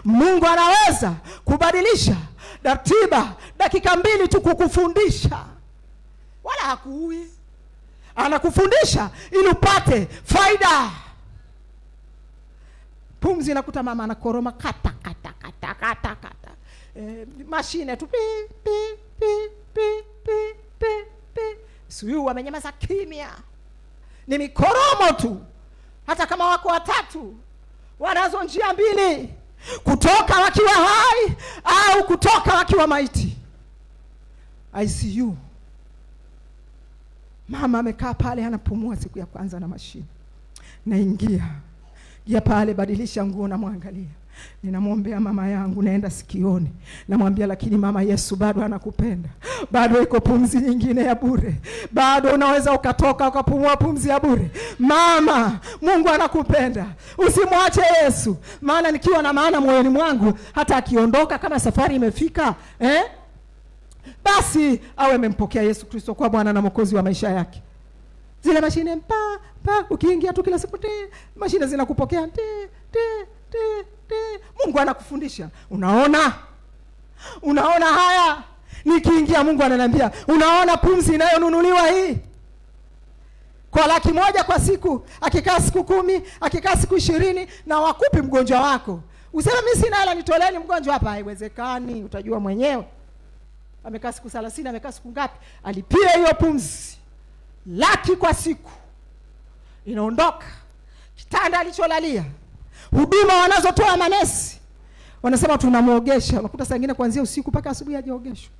A: Mungu anaweza kubadilisha ratiba dakika 2 tu kukufundisha. Wala hakuui. Anakufundisha ili upate faida. Pumzi inakuta mama anakoroma kata. Mashine tu pi. Suyu wamenyamaza kimya. Ni mikoromo tu. Hata kama wako watatu, wanazo njia 2, kutoka wakiwa hai au kutoka wakiwa maiti. ICU. Mama amekaa pale anapumua siku ya kwanza na mashine. Naingia pale, badilisha nguo na muangalia. Ninamwombea mama yangu, naenda sikioni. Namwambia lakini mama, Yesu bado anakupenda. Bado iko pumzi nyingine ya bure. Bado unaweza ukatoka ukapumua pumzi ya bure. Mama, Mungu anakupenda. Usimwache Yesu. Maana nikiwa na maana moyoni mwangu, hata akiondoka kama safari imefika, basi awe amempokea Yesu Kristo kwa Bwana na Mwokozi wa maisha yake. Zile mashine ukiingia tu kila siku mashine zinakupokea Mungu anakufundisha. Unaona haya? Nikiingia Mungu ananiambia, unaona pumzi inayonunuliwa hii? Kwa 100,000 kwa siku, akikaa siku 10, akikaa siku 20 na wakupi mgonjwa wako. Useme mimi sina hela nitoleeni mgonjwa hapa, haiwezekani, utajua mwenyewe. Amekaa siku 30, amekaa siku ngapi? Alipia hiyo pumzi 100,000 kwa siku. Inaondoka. Kitanda alicholalia, huduma wanazotoa manesi, wanasema tunamuogesha. Unakuta saa nyingine kuanzia usiku mpaka asubuhi hajaogeshwa.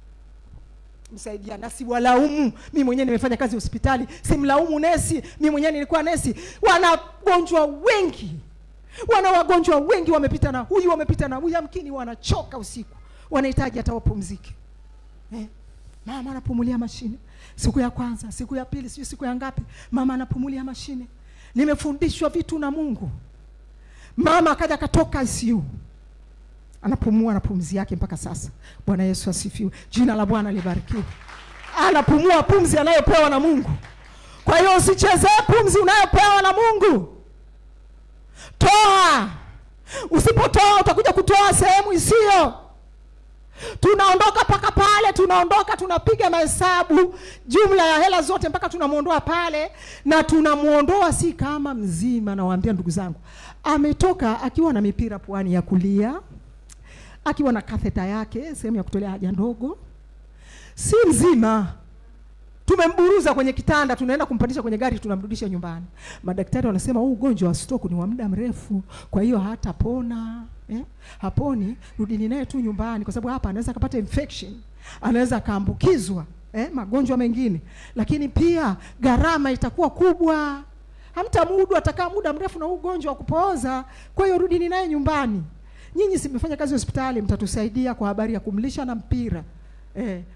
A: Msaidia, na si walaumu. Mimi mwenyewe nimefanya kazi hospitali, simlaumu nesi. Mimi mwenyewe nilikuwa nesi. Wana wagonjwa wengi wamepita na huyu, wamepita na huyu, yamkini wanachoka usiku. Wanahitaji hata wapumzike. Mama anapumulia mashine. Siku ya kwanza, siku ya pili, siku ya ngapi, mama anapumulia mashine. Nimefundishwa vitu na Mungu. Mama akaja katoka ICU. Anapumua na pumzi yake mpaka sasa. Bwana Yesu asifiwe. Jina la Bwana libarikiwe. Anapumua pumzi anayopewa na Mungu. Kwa hiyo usichezee pumzi unayopewa na Mungu. Toa. Usipotoa utakuja kutoa sehemu isiyo. Tunaondoka paka pale, tunaondoka tunapiga mahesabu jumla ya hela zote mpaka tunamuondoa pale, na tunamuondoa si kama mzima. Nawaambia ndugu zangu, ametoka akiwa na mipira puani ya kulia, akiwa na katheta yake sehemu ya kutolea haja ndogo, si mzima. Tumemburuza kwenye kitanda, tunaenda kumpandisha kwenye gari, tunamrudisha nyumbani. Madaktari wanasema huu ugonjwa wa stroke ni wa muda mrefu, kwa hiyo hatapona. Haponi, rudini naye tu nyumbani, kwa sababu hapa anaweza kupata infection, anaweza kaambukizwa magonjwa mengine, lakini pia gharama itakuwa kubwa. Hamtamudu, atakaa muda mrefu na ugonjwa wa kupooza. Kwa hiyo rudini naye nyumbani. Nyinyi si mmefanya kazi hospitali, mtatusaidia kwa habari ya kumlisha na mpira.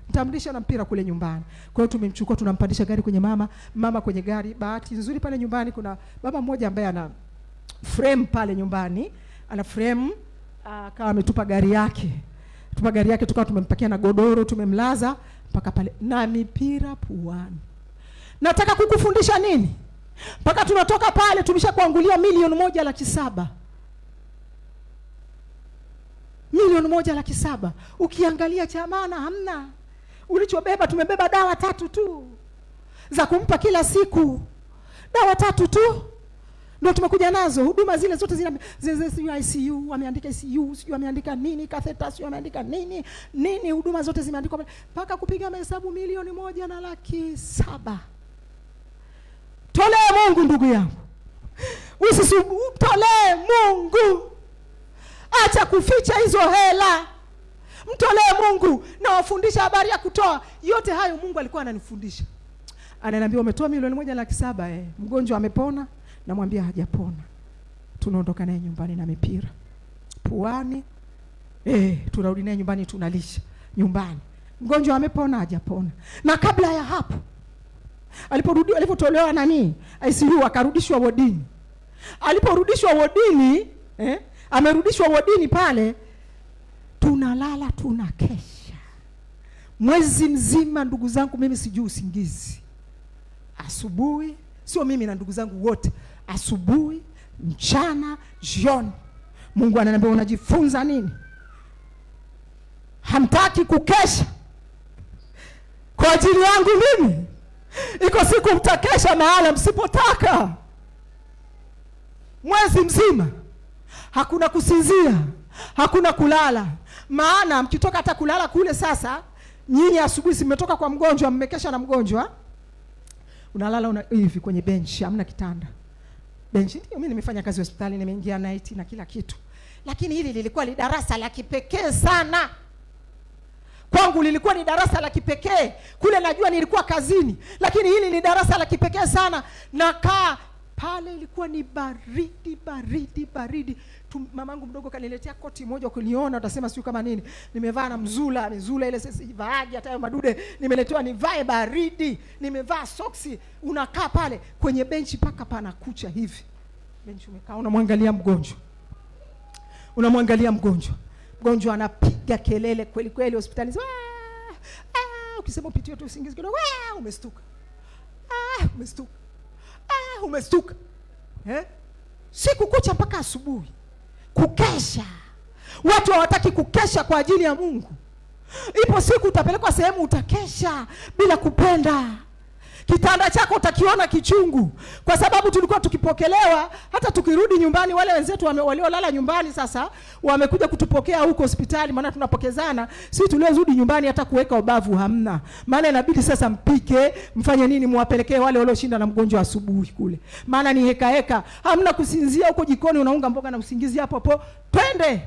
A: Mtamlisha na mpira kule nyumbani. Kwa hiyo tumemchukua, tunampandisha gari kwenye mama kwenye gari. Bahati nzuri pale nyumbani kuna baba mmoja ambaye ana frame pale nyumbani. Ana frame, akawa ametupa gari yake. Tukawa tumempakia na godoro, tumemlaza mpaka pale na mipira puani. Nataka kukufundisha nini? Mpaka tunatoka pale tumeshakuangulia 1,700,000. 1,700,000. Ukiangalia cha maana hamna. Ulichobeba, tumebeba dawa 3 tu za kumpa kila siku. Dawa 3 tu ndio tumekuja nazo. Huduma zile zote zina ICU, wameandika ICU, sio wameandika nini, catheter, sio wameandika nini, huduma zote zimeandikwa mpaka kupiga mahesabu 1,107,000. Tolee Mungu ndugu yangu. Tolee Mungu. Acha kuficha hizo hela. Mtolee Mungu. Na wafundisha habari ya kutoa. Yote hayo Mungu alikuwa ananifundisha. Ananiambia umetoa 1,107,000, mgonjwa amepona? Namwambia hajapona. Tunaondoka naye nyumbani na mipira puani. Tunarudi naye nyumbani, tunalisha nyumbani. Mgonjwa amepona, hajapona. Na kabla ya hapo alipotolewa ICU, akarudishwa wodini. Aliporudishwa wodini, amerudishwa wodini pale, tunalala tunakesha mwezi mzima. Ndugu zangu, mimi sijui usingizi. Asubuhi, sio mimi na ndugu zangu wote, asubuhi, mchana, jioni. Mungu ananiambia unajifunza nini? Hamtaki kukesha kwa ajili yangu mimi. Iko siku mtakesha mahala msipotaka. Mwezi mzima hakuna kusinzia, hakuna kulala. Maana mkitoka hata kulala kule sasa, nyinyi asubuhi simetoka kwa mgonjwa, mmekesha na mgonjwa, unalala hivi kwenye benchi, hamna kitanda. Benchi ndio mimi nimefanya kazi hospitali, nimeingia night na kila kitu. Lakini hili lilikuwa ni darasa la kipekee sana. Kwangu lilikuwa ni darasa la kipekee. Kule najua nilikuwa kazini, lakini hili ni darasa la kipekee sana. Nakaa pale, ilikuwa ni baridi. Mamangu mdogo kaniletea koti moja, ukiliona utasema sio kama nini. Nimevaa na mzula ile sisi vaaje hata madude nimeletewa nivae baridi. Nimevaa soksi. Unakaa pale kwenye benchi paka pana kucha hivi. Benchi umekaa unamwangalia mgonjwa. Mgonjwa anapiga kelele kweli kweli hospitali. Ukisema upitie tu usingizi kidogo, umestuka. Umestuka. Siku kucha mpaka asubuhi. Kukesha. Watu hawataki kukesha kwa ajili ya Mungu. Ipo siku utapelekwa sehemu utakesha bila kupenda. Kitanda chako utakiona kichungu, kwa sababu tulikuwa tukipokelewa. Hata tukirudi nyumbani, wale wenzetu waliolala nyumbani sasa wamekuja kutupokea huko hospitali, maana tunapokezana. Sisi tuliozudi nyumbani hata kuweka ubavu hamna, maana inabidi sasa mpike, mfanye nini, muwapelekee wale walioshinda na mgonjwa asubuhi kule, maana ni heka. Hamna kusinzia huko jikoni, unaunga mboga na usingizi hapo. Twende.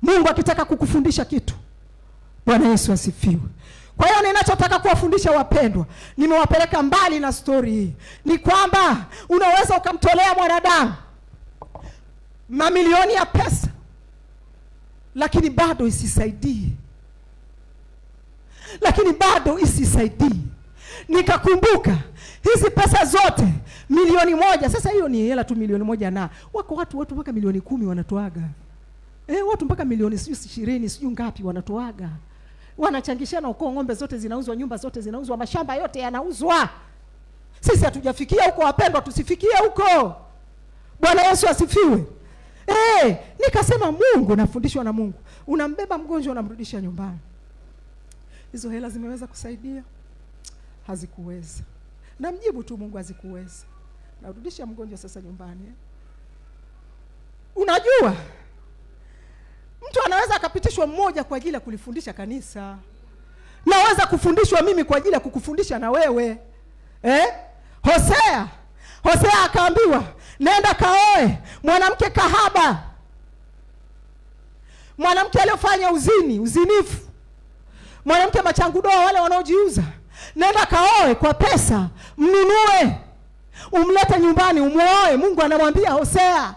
A: Mungu akitaka kukufundisha kitu. Bwana Yesu asifiwe. Kwa hiyo ninachotaka kuwafundisha wapendwa, nimewapeleka mbali na story hii, ni kwamba unaweza ukamtolea mwanadamu mamilioni ya pesa, lakini bado isisaidie. Nikakumbuka hizi pesa zote milioni moja. Sasa hiyo ni hela tu milioni moja, na wako watu mpaka milioni 10 wanatoaga. Watu mpaka milioni 20 ngapi wanatoaga. Wanachangishana ukoo, ng'ombe zote zinauzwa, nyumba zote zinauzwa, mashamba yote yanauzwa. Sisi hatujafikia huko wapendwa, tusifikie huko. Bwana Yesu asifiwe. Nikasema Mungu, nafundishwa na Mungu. Unambeba mgonjwa unamrudisha nyumbani. Hizo hela zimeweza kusaidia? Hazikuweza. Namjibu tu Mungu, hazikuweza. Narudisha mgonjwa sasa nyumbani. Unajua, mtu anaweza akapitishwa mmoja kwa ajili ya kulifundisha kanisa. Naweza kufundishwa mimi kwa ajili ya kukufundisha na wewe. Hosea akaambiwa, nenda kaoe mwanamke kahaba, mwanamke aliyofanya uzinifu, mwanamke machangudoa, wale wanaojiuza. Nenda kaoe kwa pesa, mnunue, umlete nyumbani, umuoe. Mungu anamwambia Hosea.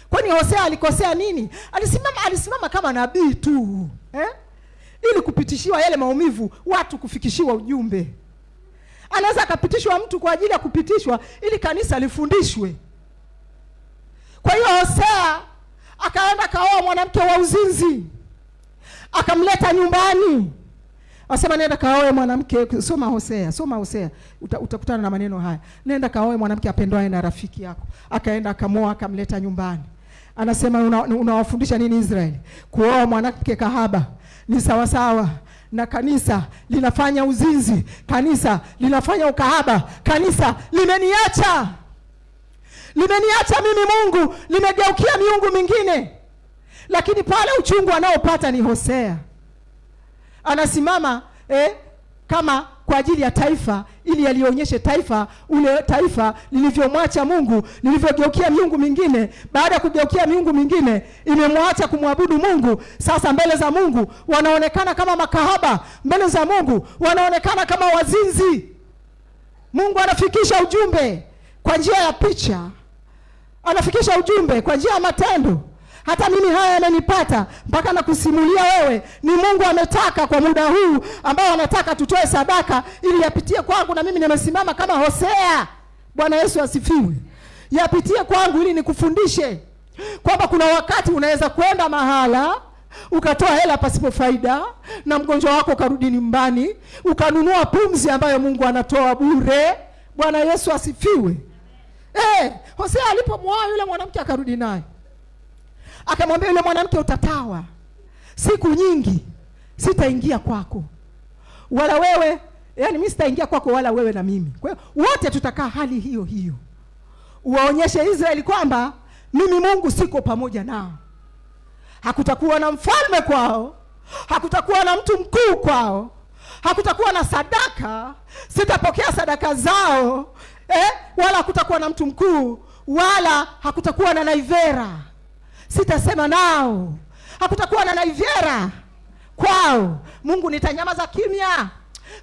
A: Kwani Hosea alikosea nini? Alisimama kama nabii tu, ili kupitishiwa yale maumivu, watu kufikishiwa ujumbe. Anaweza akapitishwa mtu kwa ajili ya kupitishwa ili kanisa lifundishwe. Kwa hiyo Hosea akaenda kaoa mwanamke wa uzinzi, akamleta nyumbani. Wasema nenda kaoe mwanamke, soma Hosea, utakutana na maneno haya. Nenda kaoe mwanamke apendwaye na rafiki yako. Akaenda akamoa, akamleta nyumbani. Anasema unawafundisha nini Israeli? Kuoa mwanamke kahaba ni sawasawa na kanisa linafanya uzinzi, kanisa linafanya ukahaba, kanisa limeniacha mimi Mungu, limegeukia miungu mingine. Lakini pale uchungu anaopata ni Hosea. Anasimama kama kwa ajili ya taifa, ili alionyeshe taifa, ule taifa lilivyomwacha Mungu, lilivyogeukia miungu mingine. Baada ya kugeukia miungu mingine, imemwacha kumwabudu Mungu. Sasa mbele za Mungu wanaonekana kama makahaba, mbele za Mungu wanaonekana kama wazinzi. Mungu anafikisha ujumbe kwa njia ya picha, anafikisha ujumbe kwa njia ya matendo. Hata mimi haya yamenipata mpaka na kusimulia wewe. Ni Mungu ametaka kwa muda huu ambao anataka tutoe sadaka ili yapitie kwangu, na mimi nimesimama kama Hosea. Bwana Yesu asifiwe. Yapitie kwangu ili nikufundishe kwamba kuna wakati unaweza kwenda mahala ukatoa hela pasipo faida, na mgonjwa wako karudi nyumbani, ukanunua pumzi ambayo Mungu anatoa bure. Bwana Yesu asifiwe. Hosea alipomwoa yule mwanamke akarudi naye, akamwambia yule mwanamke, utatawa siku nyingi, sitaingia kwako wala wewe, mimi sitaingia kwako wala wewe na mimi. Kwa hiyo wote tutakaa hali hiyo hiyo. Uwaonyeshe Israeli kwamba mimi Mungu siko pamoja nao. Hakutakuwa na mfalme kwao, hakutakuwa na mtu mkuu kwao, hakutakuwa na sadaka, sitapokea sadaka zao, wala hakutakuwa na mtu mkuu, wala hakutakuwa na naivera, sitasema nao. Hakutakuwa na naivera kwao. Mungu, nitanyamaza kimya.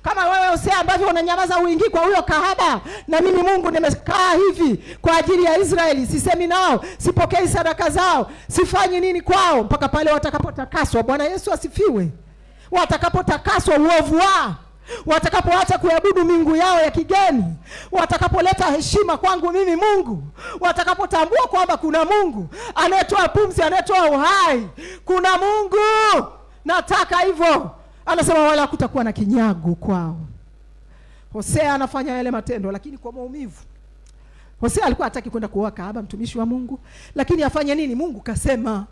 A: Kama wewe Hosea ambavyo unanyamaza uingii kwa huyo kahaba, na mimi Mungu nimekaa hivi kwa ajili ya Israeli, sisemi nao, sipokei sadaka zao, sifanyi nini kwao mpaka pale watakapotakaswa. Bwana Yesu asifiwe. Watakapotakaswa uovu wao, watakapoacha kuabudu miungu yao ya kigeni, watakapoleta heshima kwangu mimi Mungu, watakapotambua kwamba kuna Mungu anayetoa pumzi, anayetoa uhai, kuna Mungu. Nataka hivyo. Anasema wala hakutakuwa na kinyago kwao. Hosea anafanya yale matendo lakini kwa maumivu. Hosea alikuwa hataki kwenda kuoa kahaba, mtumishi wa Mungu, lakini afanye nini? Mungu kasema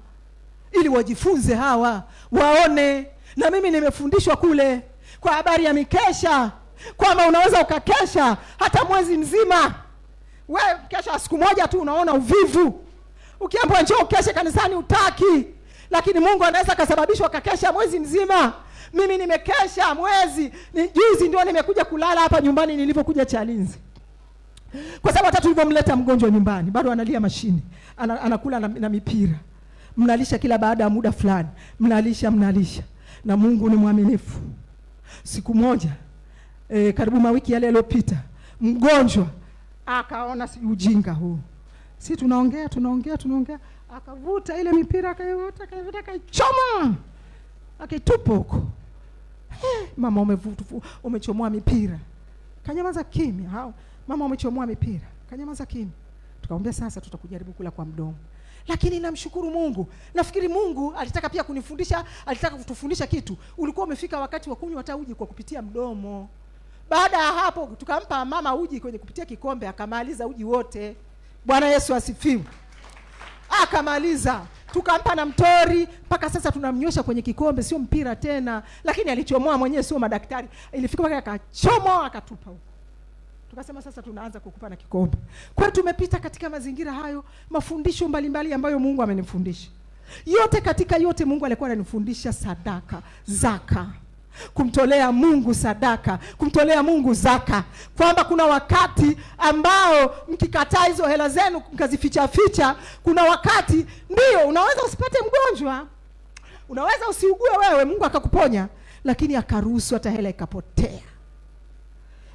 A: ili wajifunze hawa, waone. Na mimi nimefundishwa kule kwa habari ya mikesha, kwamba unaweza ukakesha hata mwezi mzima. Wewe kesha siku moja tu unaona uvivu. Ukiambiwa njoo ukeshe kanisani utaki. Lakini Mungu anaweza kasababishwa kakesha mwezi mzima. Mimi nimekesha mwezi, juzi ndio nimekuja kulala hapa nyumbani nilipokuja Chalinze. Kwa sababu hata tulipomleta mgonjwa nyumbani, bado analia mashini, anakula na mipira. Mnalisha kila baada ya muda fulani. Mnalisha. Na Mungu ni mwaminifu. Siku moja, karibu mawiki yale yaliyopita, mgonjwa akaona si ujinga huu. Si tunaongea, akavuta ile mipira, akaivuta, akaichoma. Akitupa huko. Mama, umechomoa mipira. Kanyamaza kimya. Hao mama wamechomoa mipira. Kanyamaza kimya. Tukamwambia sasa tutakujaribu kula kwa mdomo. Lakini namshukuru Mungu. Nafikiri Mungu alitaka pia kunifundisha, alitaka kutufundisha kitu. Ulikuwa umefika wakati wa kunywa hata uji kwa kupitia mdomo. Baada ya hapo tukampa mama uji kwenye kupitia kikombe, akamaliza uji wote. Bwana Yesu asifiwe. Akamaliza. Tukampa na mtori, mpaka sasa tunamnywesha kwenye kikombe, sio mpira tena. Lakini alichomoa mwenyewe, sio madaktari. Ilifika mpaka akachomoa akatupa huko. Tukasema sasa tunaanza kukupa na kikombe. Kwa hiyo tumepita katika mazingira hayo, mafundisho mbalimbali ambayo Mungu amenifundisha. Yote katika yote Mungu alikuwa ananifundisha sadaka, zaka. Kumtolea Mungu sadaka, kumtolea Mungu zaka. Kwamba kuna wakati ambao mkikataa hizo hela zenu mkazificha ficha, kuna wakati ndio unaweza usipate mgonjwa, unaweza usiugue wewe, Mungu akakuponya, lakini akaruhusu hata hela ikapotea.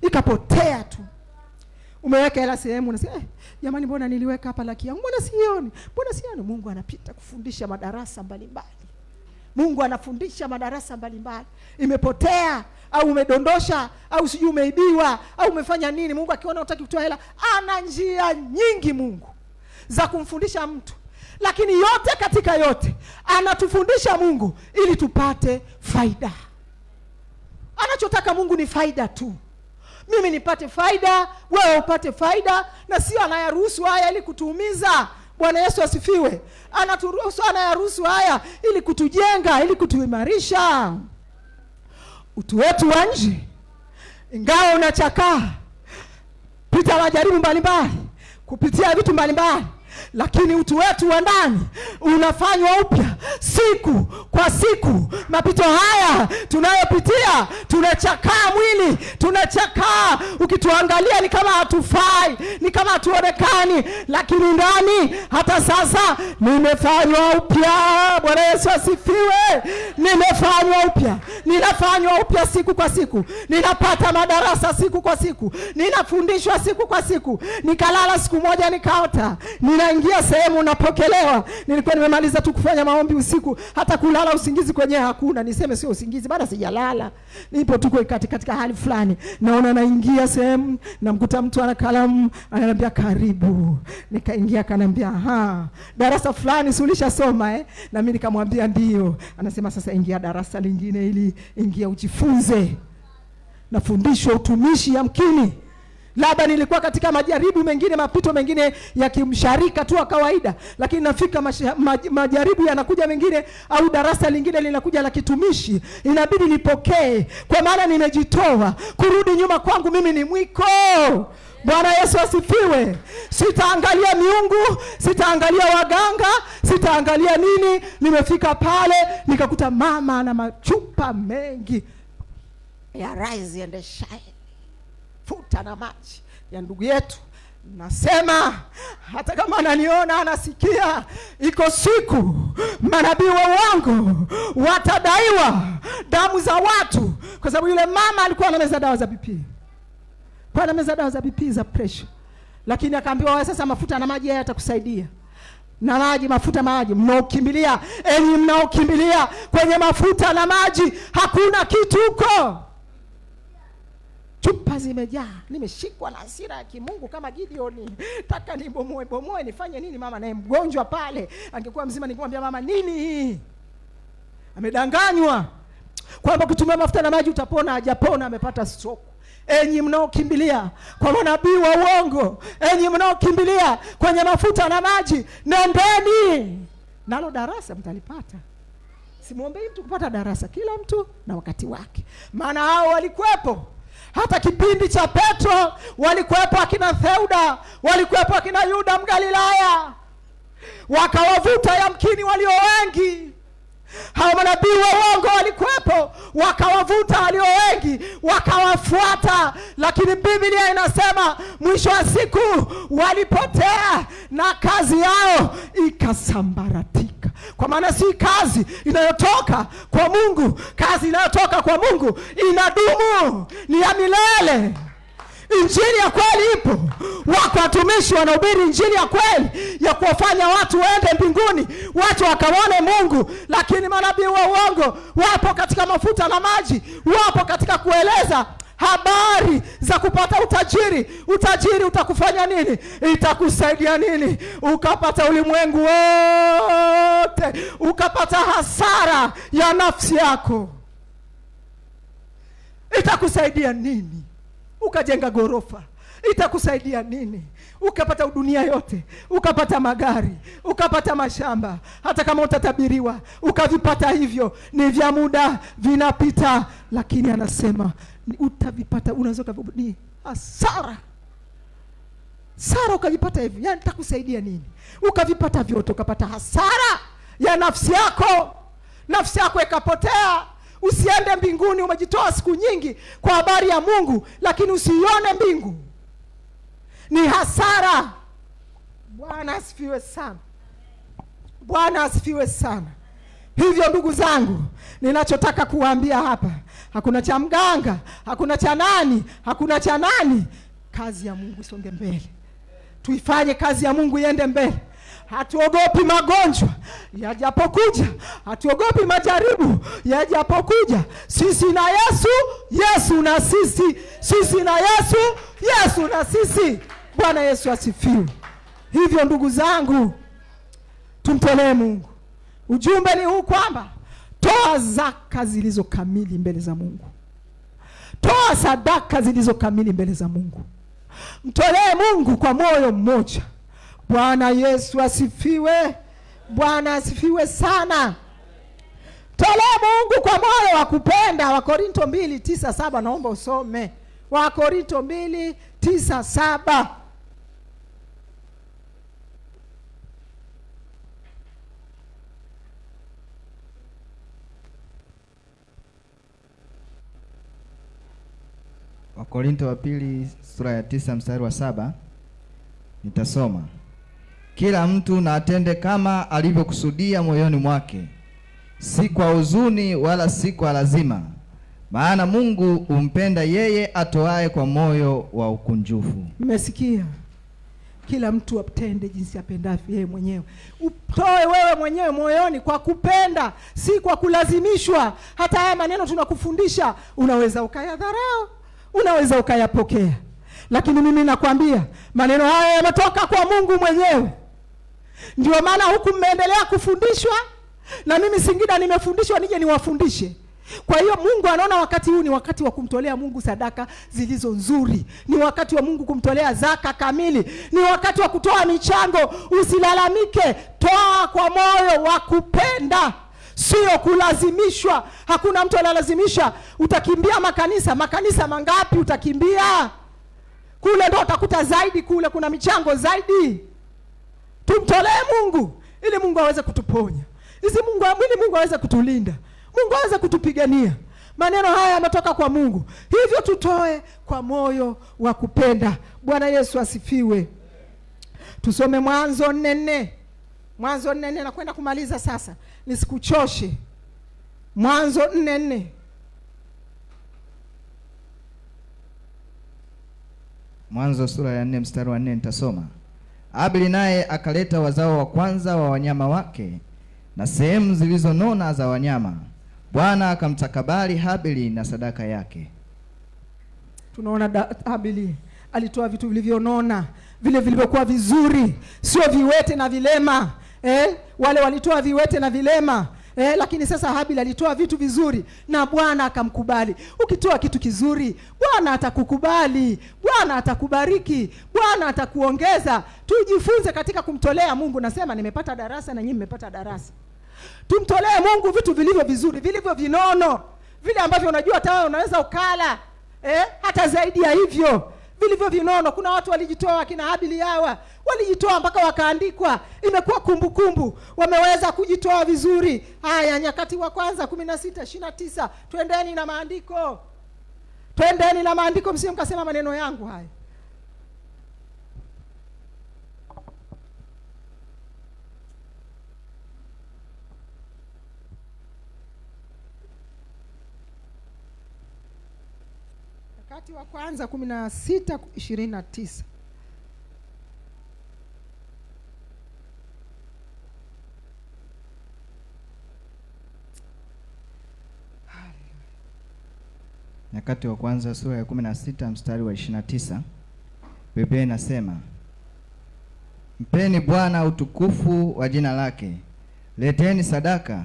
A: Ikapotea tu. Umeweka hela sehemu unasema jamani, mbona niliweka hapa laki yangu, mbona sioni? Mbona sioni? Mungu anapita kufundisha madarasa mbalimbali. Mungu anafundisha madarasa mbalimbali. Imepotea au umedondosha au sijui umeibiwa au umefanya nini, Mungu akiona hutaki kutoa hela, ana njia nyingi Mungu za kumfundisha mtu. Lakini yote katika yote anatufundisha Mungu ili tupate faida. Anachotaka Mungu ni faida tu. Mimi nipate faida, wewe upate faida, na sio anayaruhusu haya ili kutuumiza. Bwana Yesu asifiwe. Anaturuhusu, anayaruhusu haya ili kutujenga, ili kutuimarisha. Utu wetu wa nje ingawa unachakaa, pita majaribu mbalimbali, kupitia vitu mbalimbali, lakini utu wetu wa ndani unafanywa upya siku kwa siku. Mapito haya tunayopitia, tunachakaa mwili, tunachakaa. Ukituangalia ni kama hatufai, ni kama hatuonekani, lakini ndani hata sasa nimefanywa upya. Bwana Yesu asifiwe. Nimefanywa upya. Ninafanywa upya siku kwa siku. Ninapata madarasa siku kwa siku. Ninafundishwa siku kwa siku. Nikalala siku moja nikaota. Ninaingia sehemu napokelewa. Nilikuwa nimemaliza tu kufanya maombi usiku, hata kulala usingizi kwenyewe hakuna. Niseme sio usingizi, bado sijalala. Nipo tu katika hali fulani. Naona naingia sehemu, namkuta mtu ana kalamu, ananiambia karibu. Nikaingia akaniambia, darasa fulani sulisha soma Na mimi nikamwambia ndio. Anasema sasa ingia darasa lingine ili ingia ujifunze. Nafundishwa utumishi yamkini. Labda nilikuwa katika majaribu mengine, mapito mengine ya kimsharika tu wa kawaida, lakini nafika majaribu yanakuja mengine, au darasa lingine linakuja la kitumishi, inabidi nipokee, kwa maana nimejitoa. Kurudi nyuma kwangu mimi ni mwiko. Bwana Yesu asifiwe. Sitaangalia miungu, sitaangalia waganga, sitaangalia nini. Nimefika pale nikakuta mama na machupa mengi ya Rise and Shine, futa na maji ya ndugu yetu. Nasema hata kama ananiona, anasikia, iko siku manabii wa uongo watadaiwa damu za watu, kwa sababu yule mama alikuwa anameza dawa za BP. Kwa anameza dawa za BP za pressure. Lakini akaambiwa wewe sasa mafuta na maji haya yatakusaidia. Na maji, mafuta, maji, mnaokimbilia, enyi mnaokimbilia kwenye mafuta na maji, hakuna kitu huko. Chupa zimejaa. Nimeshikwa na hasira ya kimungu kama Gideoni. Taka nibomoe nifanye nini? Mama naye mgonjwa pale. Angekuwa mzima ningemwambia mama nini hii? Amedanganywa kwamba kutumia mafuta na maji utapona, hajapona, amepata stroke. Enyi mnaokimbilia kwa manabii wa uongo, enyi mnaokimbilia kwenye mafuta na maji, nendeni nalo darasa mtalipata. Simuombei mtu kupata darasa, kila mtu na wakati wake. Maana hao walikuwepo hata kipindi cha Petro, walikuwepo akina Theuda, walikuwepo akina Yuda Mgalilaya, wakawavuta yamkini walio wengi. Hao manabii wa uongo walikuwepo, wakawavuta walio wengi, wakawafuata. Lakini Biblia inasema mwisho wa siku walipotea na kazi yao ikasambaratika. Kwa maana si kazi inayotoka kwa Mungu. Kazi inayotoka kwa Mungu inadumu, ni ya milele. Injili ya kweli ipo. Wako watumishi wanahubiri injili ya kweli ya kuwafanya watu waende mbinguni, watu wakaone Mungu. Lakini manabii wa uongo wapo katika mafuta na maji, wapo katika kueleza habari za kupata utajiri. Utajiri utakufanya nini? Itakusaidia nini? Ukapata ulimwengu wote, ukapata hasara ya nafsi yako. Itakusaidia nini? Ukajenga gorofa. Itakusaidia nini? Ukapata dunia yote, ukapata magari, ukapata mashamba. Hata kama utatabiriwa ukavipata, hivyo ni vya muda, vinapita. Lakini anasema utavipata, unaweza ni hasara. Sara ukavipata hivyo, yani itakusaidia nini? Ukavipata vyote, ukapata hasara ya nafsi yako. Nafsi yako ikapotea. Usiende mbinguni. Umejitoa siku nyingi kwa habari ya Mungu, lakini usione mbingu. Ni hasara. Bwana asifiwe sana. Bwana asifiwe sana. Hivyo ndugu zangu, ninachotaka kuwaambia hapa, hakuna cha mganga, hakuna cha nani, hakuna cha nani. Kazi ya Mungu isonge mbele. Tuifanye kazi ya Mungu iende mbele. Hatuogopi magonjwa yajapokuja, hatuogopi majaribu yajapokuja. Sisi na Yesu, Yesu na sisi. Sisi na Yesu, Yesu na sisi. Bwana Yesu asifiwe. Hivyo ndugu zangu, tumtolee Mungu. Ujumbe ni huu kwamba toa zaka zilizo kamili mbele za Mungu. Toa sadaka zilizo kamili mbele za Mungu. Mtolee Mungu kwa moyo mmoja. Bwana Yesu asifiwe. Bwana asifiwe sana. Tolee Mungu kwa moyo wa kupenda. Wakorinto 2:9-7 naomba usome. Wakorinto 2:9-7.
B: Wakorinto wa pili sura ya 9 mstari wa 7. Nitasoma. Kila mtu na atende kama alivyokusudia moyoni mwake, si kwa huzuni wala si kwa lazima, maana Mungu humpenda yeye atoaye kwa moyo wa ukunjufu.
A: Mmesikia? Kila mtu atende jinsi apendavyo yeye mwenyewe. Utoe wewe mwenyewe moyoni kwa kupenda, si kwa kulazimishwa. Hata haya maneno tunakufundisha, unaweza ukayadharau, unaweza ukayapokea. Lakini mimi nakwambia maneno haya yametoka kwa Mungu mwenyewe. Ndio maana huku mmeendelea kufundishwa, na mimi Singida nimefundishwa nije niwafundishe. Kwa hiyo Mungu anaona wakati huu ni wakati wa kumtolea Mungu sadaka zilizo nzuri. Ni wakati wa Mungu kumtolea zaka kamili. Ni wakati wa kutoa michango. Usilalamike, toa kwa moyo wa kupenda, sio kulazimishwa. Hakuna mtu analazimisha. Utakimbia makanisa. Makanisa mangapi utakimbia? Kule ndo utakuta zaidi, kule kuna michango zaidi. Tumtolee Mungu ili Mungu aweze kutuponya. Mungu aweze kutulinda. Mungu aweze kutupigania. Maneno haya yametoka kwa Mungu. Hivyo tutoe kwa moyo wa kupenda. Bwana Yesu asifiwe. Tusome Mwanzo 4:4. Mwanzo 4:4 na kwenda kumaliza sasa. Nisikuchoshe. Mwanzo 4:4.
B: Mwanzo sura ya 4 mstari wa 4 nitasoma. Abeli naye akaleta wazao wa kwanza wa wanyama wake na sehemu zilizonona za wanyama. Bwana akamtakabali Habili na sadaka yake.
A: Tunaona Habili alitoa vitu vilivyonona, vile vilivyokuwa vizuri, sio viwete na vilema. Wale walitoa viwete na vilema. Lakini sasa Habili alitoa vitu vizuri na Bwana akamkubali. Ukitoa kitu kizuri, Bwana atakukubali, Bwana atakubariki, Bwana atakuongeza. Tujifunze katika kumtolea Mungu. Nasema nimepata darasa na nyinyi mmepata darasa. Tumtolee Mungu vitu vilivyo vizuri, vilivyo vinono, vile ambavyo unajua hata wewe unaweza ukala. Hata zaidi ya hivyo, vilivyo vinono. Kuna watu walijitoa, kina Habili hawa walijitoa mpaka wakaandikwa, imekuwa kumbukumbu. Wameweza kujitoa vizuri. Haya, Nyakati wa kwanza 16:29. Twendeni na maandiko. Twendeni na maandiko, msije mkasema maneno yangu haya. Nyakati wa kwanza 16:29.
B: Nyakati wa kwanza sura ya 16 mstari wa 29. Biblia inasema, mpeni Bwana utukufu wa jina lake, leteni sadaka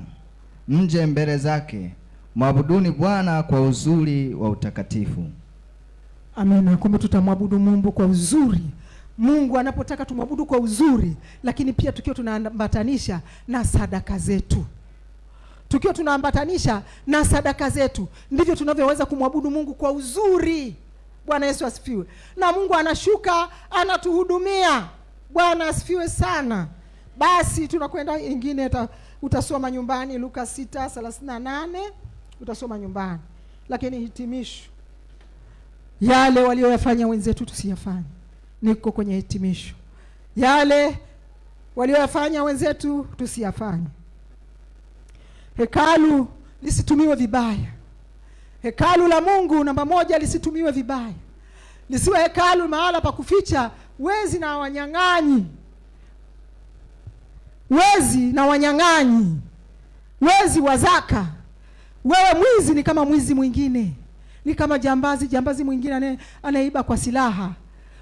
B: mje mbele zake, mwabuduni Bwana kwa uzuri wa utakatifu.
A: Amina. Kumbe tutamwabudu Mungu kwa uzuri. Mungu anapotaka tumwabudu kwa uzuri, lakini pia tukiwa tunaambatanisha na sadaka zetu. Tukiwa tunaambatanisha na sadaka zetu, ndivyo tunavyoweza kumwabudu Mungu kwa uzuri. Bwana Yesu asifiwe. Na Mungu anashuka, anatuhudumia. Bwana asifiwe sana. Basi tunakwenda ingine, utasoma nyumbani Luka 6:38, utasoma nyumbani. Lakini hitimisho, yale walioyafanya wenzetu tusiyafanye. Niko kwenye hitimisho. Yale walioyafanya wenzetu tusiyafanye. Hekalu lisitumiwe vibaya. Hekalu la Mungu namba 1 lisitumiwe vibaya. Lisiwe hekalu mahala pa kuficha wezi na wanyang'anyi. Wezi na wanyang'anyi. Wezi wa zaka. Wewe mwizi ni kama mwizi mwingine. Ni kama jambazi mwingine anaiba kwa silaha.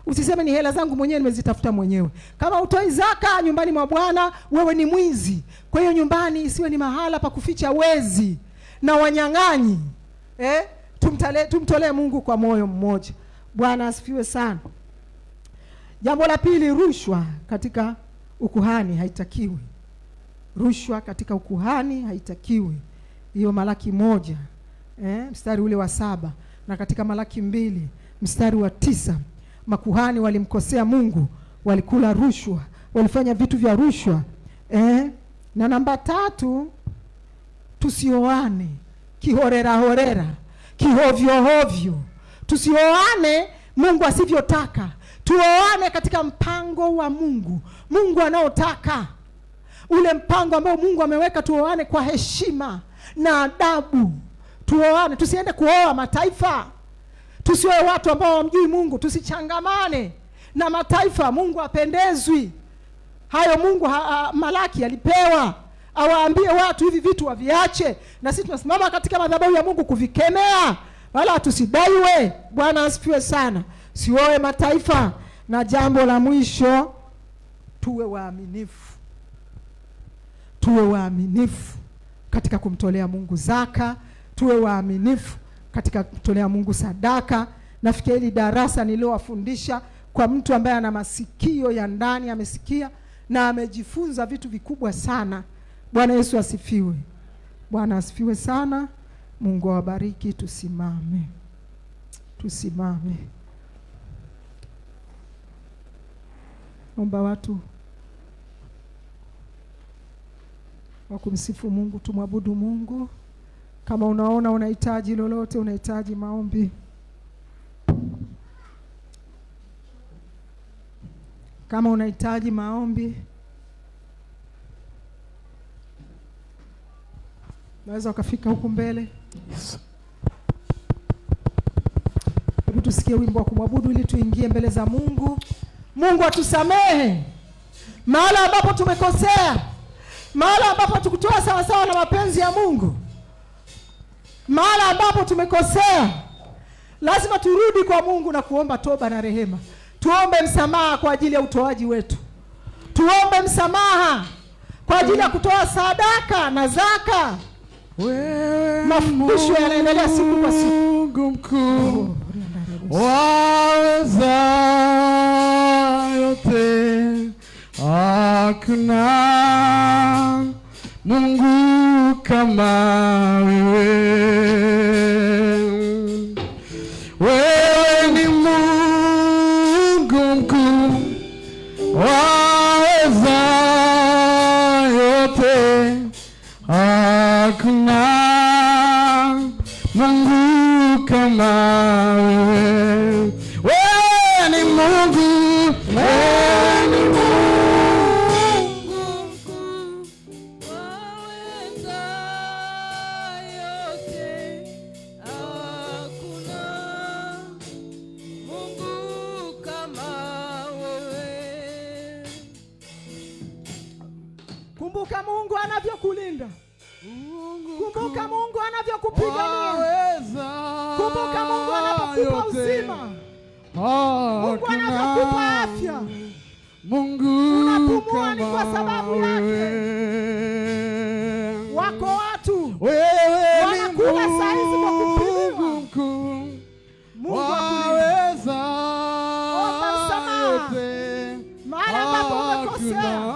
A: Usiseme ni hela zangu mwenyewe nimezitafuta mwenyewe. Kama utoi zaka nyumbani mwa Bwana, wewe ni mwizi. Kwa hiyo nyumbani isiwe ni mahala pa kuficha wezi na wanyang'anyi. Tumtolee Mungu kwa moyo mmoja. Bwana asifiwe sana. Jambo la pili, rushwa katika ukuhani haitakiwi. Rushwa katika ukuhani haitakiwi. Hiyo Malaki 1 mstari ule wa 7, na katika Malaki 2 mstari wa 9. Makuhani walimkosea Mungu, walikula rushwa, walifanya vitu vya rushwa. Na namba 3, tusioane kihorera, kihovyo. Tusioane Mungu asivyotaka. Tuoane katika mpango wa Mungu. Mungu anaotaka. Ule mpango ambao Mungu ameweka, tuoane kwa heshima na adabu. Tuoane, tusiende kuoa mataifa. Tusiwe watu ambao wamjui Mungu, tusichangamane na mataifa. Mungu apendezwi. Hayo Mungu Malaki alipewa awaambie watu hivi vitu waviache, na sisi tunasimama katika madhabahu ya Mungu kuvikemea, wala tusidaiwe. Bwana asifiwe sana. Sioe mataifa. Na jambo la mwisho, tuwe waaminifu. Tuwe waaminifu katika kumtolea Mungu zaka. Tuwe waaminifu katika kutolea Mungu sadaka. Nafikiri hili darasa nililowafundisha kwa mtu ambaye ana masikio ya ndani, amesikia na amejifunza vitu vikubwa sana. Bwana Yesu asifiwe. Bwana asifiwe sana. Mungu awabariki. Tusimame. Omba watu wa kumsifu Mungu, tumwabudu Mungu. Kama unaona unahitaji lolote, unahitaji maombi, kama unahitaji maombi, naweza ukafika huku mbele. Yes. Hebu tusikie wimbo wa kumwabudu ili tuingie mbele za Mungu. Mungu atusamehe mahali ambapo tumekosea, mahali ambapo tukutoa sawa sawa na mapenzi ya Mungu. Mahali ambapo tumekosea, lazima turudi kwa Mungu na kuomba toba na rehema. Tuombe msamaha kwa ajili ya utoaji wetu. Tuombe msamaha kwa ajili ya kutoa sadaka na zaka. Mafundisho yanaendelea siku kwa siku.
C: Mungu mkuu, waweza yote, hakuna Mungu kama wewe. Wewe ni Mungu mkuu, waweza yote, hakuna Mungu kama wewe. Wewe ni Mungu, wewe ni Mungu mkuu, waweza yote, hakuna Mungu kama wewe.
A: Kumbuka Mungu anavyokulinda. Kumbuka Mungu anavyokupigania. Kumbuka Mungu anapokupa uzima. Mungu anapokupa afya.
C: Mungu
A: unapumua ni kwa sababu yake. Wako watu wanakula saizi kwa kupimiwa. Mungu waweza yote, mara ambapo umekosea.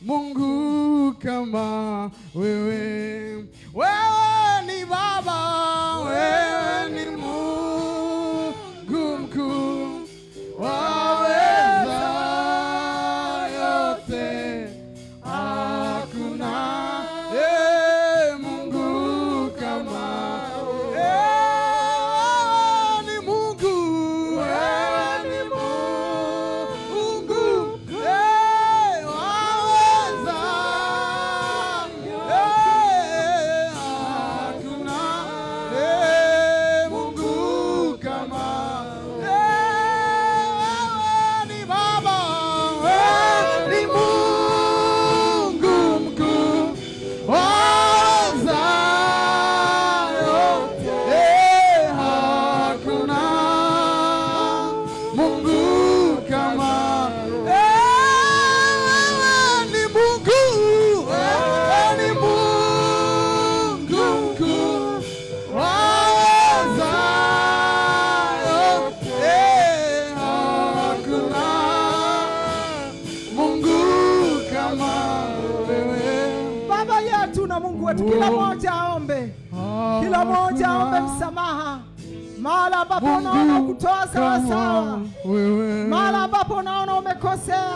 C: Mungu kama wewe, wewe ni Baba, wewe ni Mungu mkuu, waweza yote, hakuna Mungu kama ni Mungu, wewe ni Mungu, waweza hakuna Mungu kama wewe ni Baba, wewe ni Mungu mkuu, waweza yote, hakuna Mungu kama wewe ni Mungu, wewe ni Mungu mkuu, waweza yote, hakuna Mungu kama wewe.
A: Baba yetu na Mungu wetu, kila mmoja aombe. Kila mmoja aombe msamaha. Mahali ambapo unaona kutoa sawa sawa. Mahali ambapo unaona umekosea.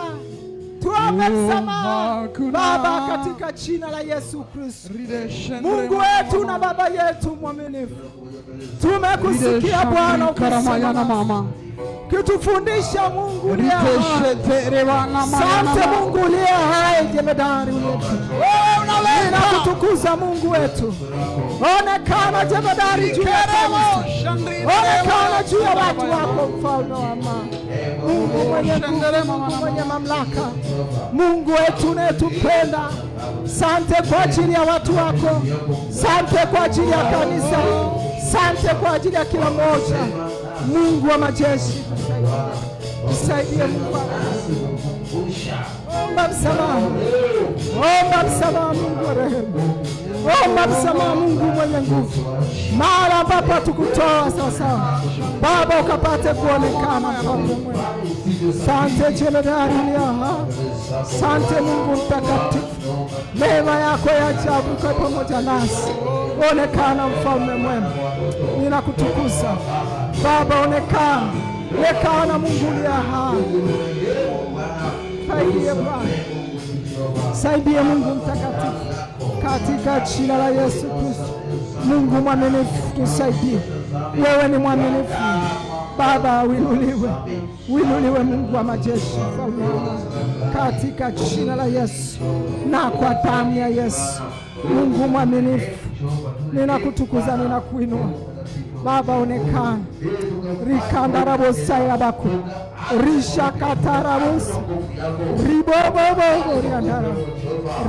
A: Tuombe msamaha. Baba, katika jina la Yesu Kristo. Mungu wetu na Baba yetu mwaminifu, tumekusikia Bwana ukisema, kitufundisha Mungu uliye hai. Asante Mungu uliye hai, jemedari wetu. Ninakutukuza Mungu wetu. Onekana jemedari juu ya kanisa. Onekana juu ya watu wako, mfalme wa amani. Mungu mwenye nguvu, Mungu mwenye mamlaka, Mungu wetu unayetupenda. Sante kwa ajili ya watu wako. Sante kwa ajili ya kanisa. Sante kwa ajili ya kila mmoja. Mungu wa majeshi, nisaidie Mungu. Omba msamaha. Omba msamaha Mungu wa rehema. Omba msamaha Mungu mwenye nguvu. Mara ambapo hatukutoa sawa sawa, Baba ukapate kuonekana mfalme mwema. Sante jemedari uliye hai. Sante Mungu mtakatifu. Neema yako ya ajabu kwa pamoja nasi. Onekana mfalme mwema. Ninakutukuza Baba, onekana. Onekana Mungu uliye hai. Saidie Bwana. Saidie Mungu mtakatifu, katika jina la Yesu Kristo. Mungu mwaminifu, tusaidie. Wewe ni mwaminifu Baba, winuliwe. Winuliwe Mungu wa majeshi, katika jina la Yesu na kwa damu ya Yesu. Mungu mwaminifu, ninakutukuza, ninakuinua Baba, onekana. Rikandarabosaya baku rishakatarabos ribobobo riandara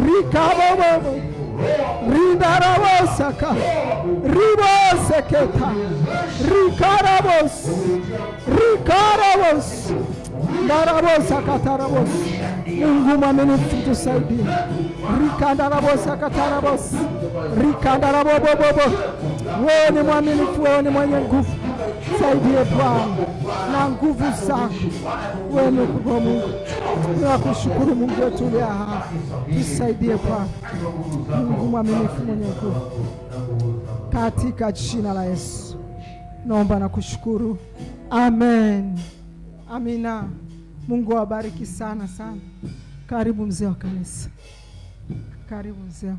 A: rikabobobo rindarabosaka riboseketa rikarabos darabosakatarabos. Mungu mwaminifu, tusaidie. Rikandarabosakatarabos rikandarabobobobo. Wewe ni mwaminifu, wewe ni mwenye nguvu. Saidie Bwana na nguvu zako. Wewe ni kwa Mungu. Tunakushukuru Mungu wetu uliye hai. Tusaidie Bwana. Mungu mwaminifu, mwenye nguvu, katika jina la Yesu naomba na kushukuru. Amen. Amina. Mungu awabariki sana sana. Karibu mzee wa kanisa. Karibu mzee.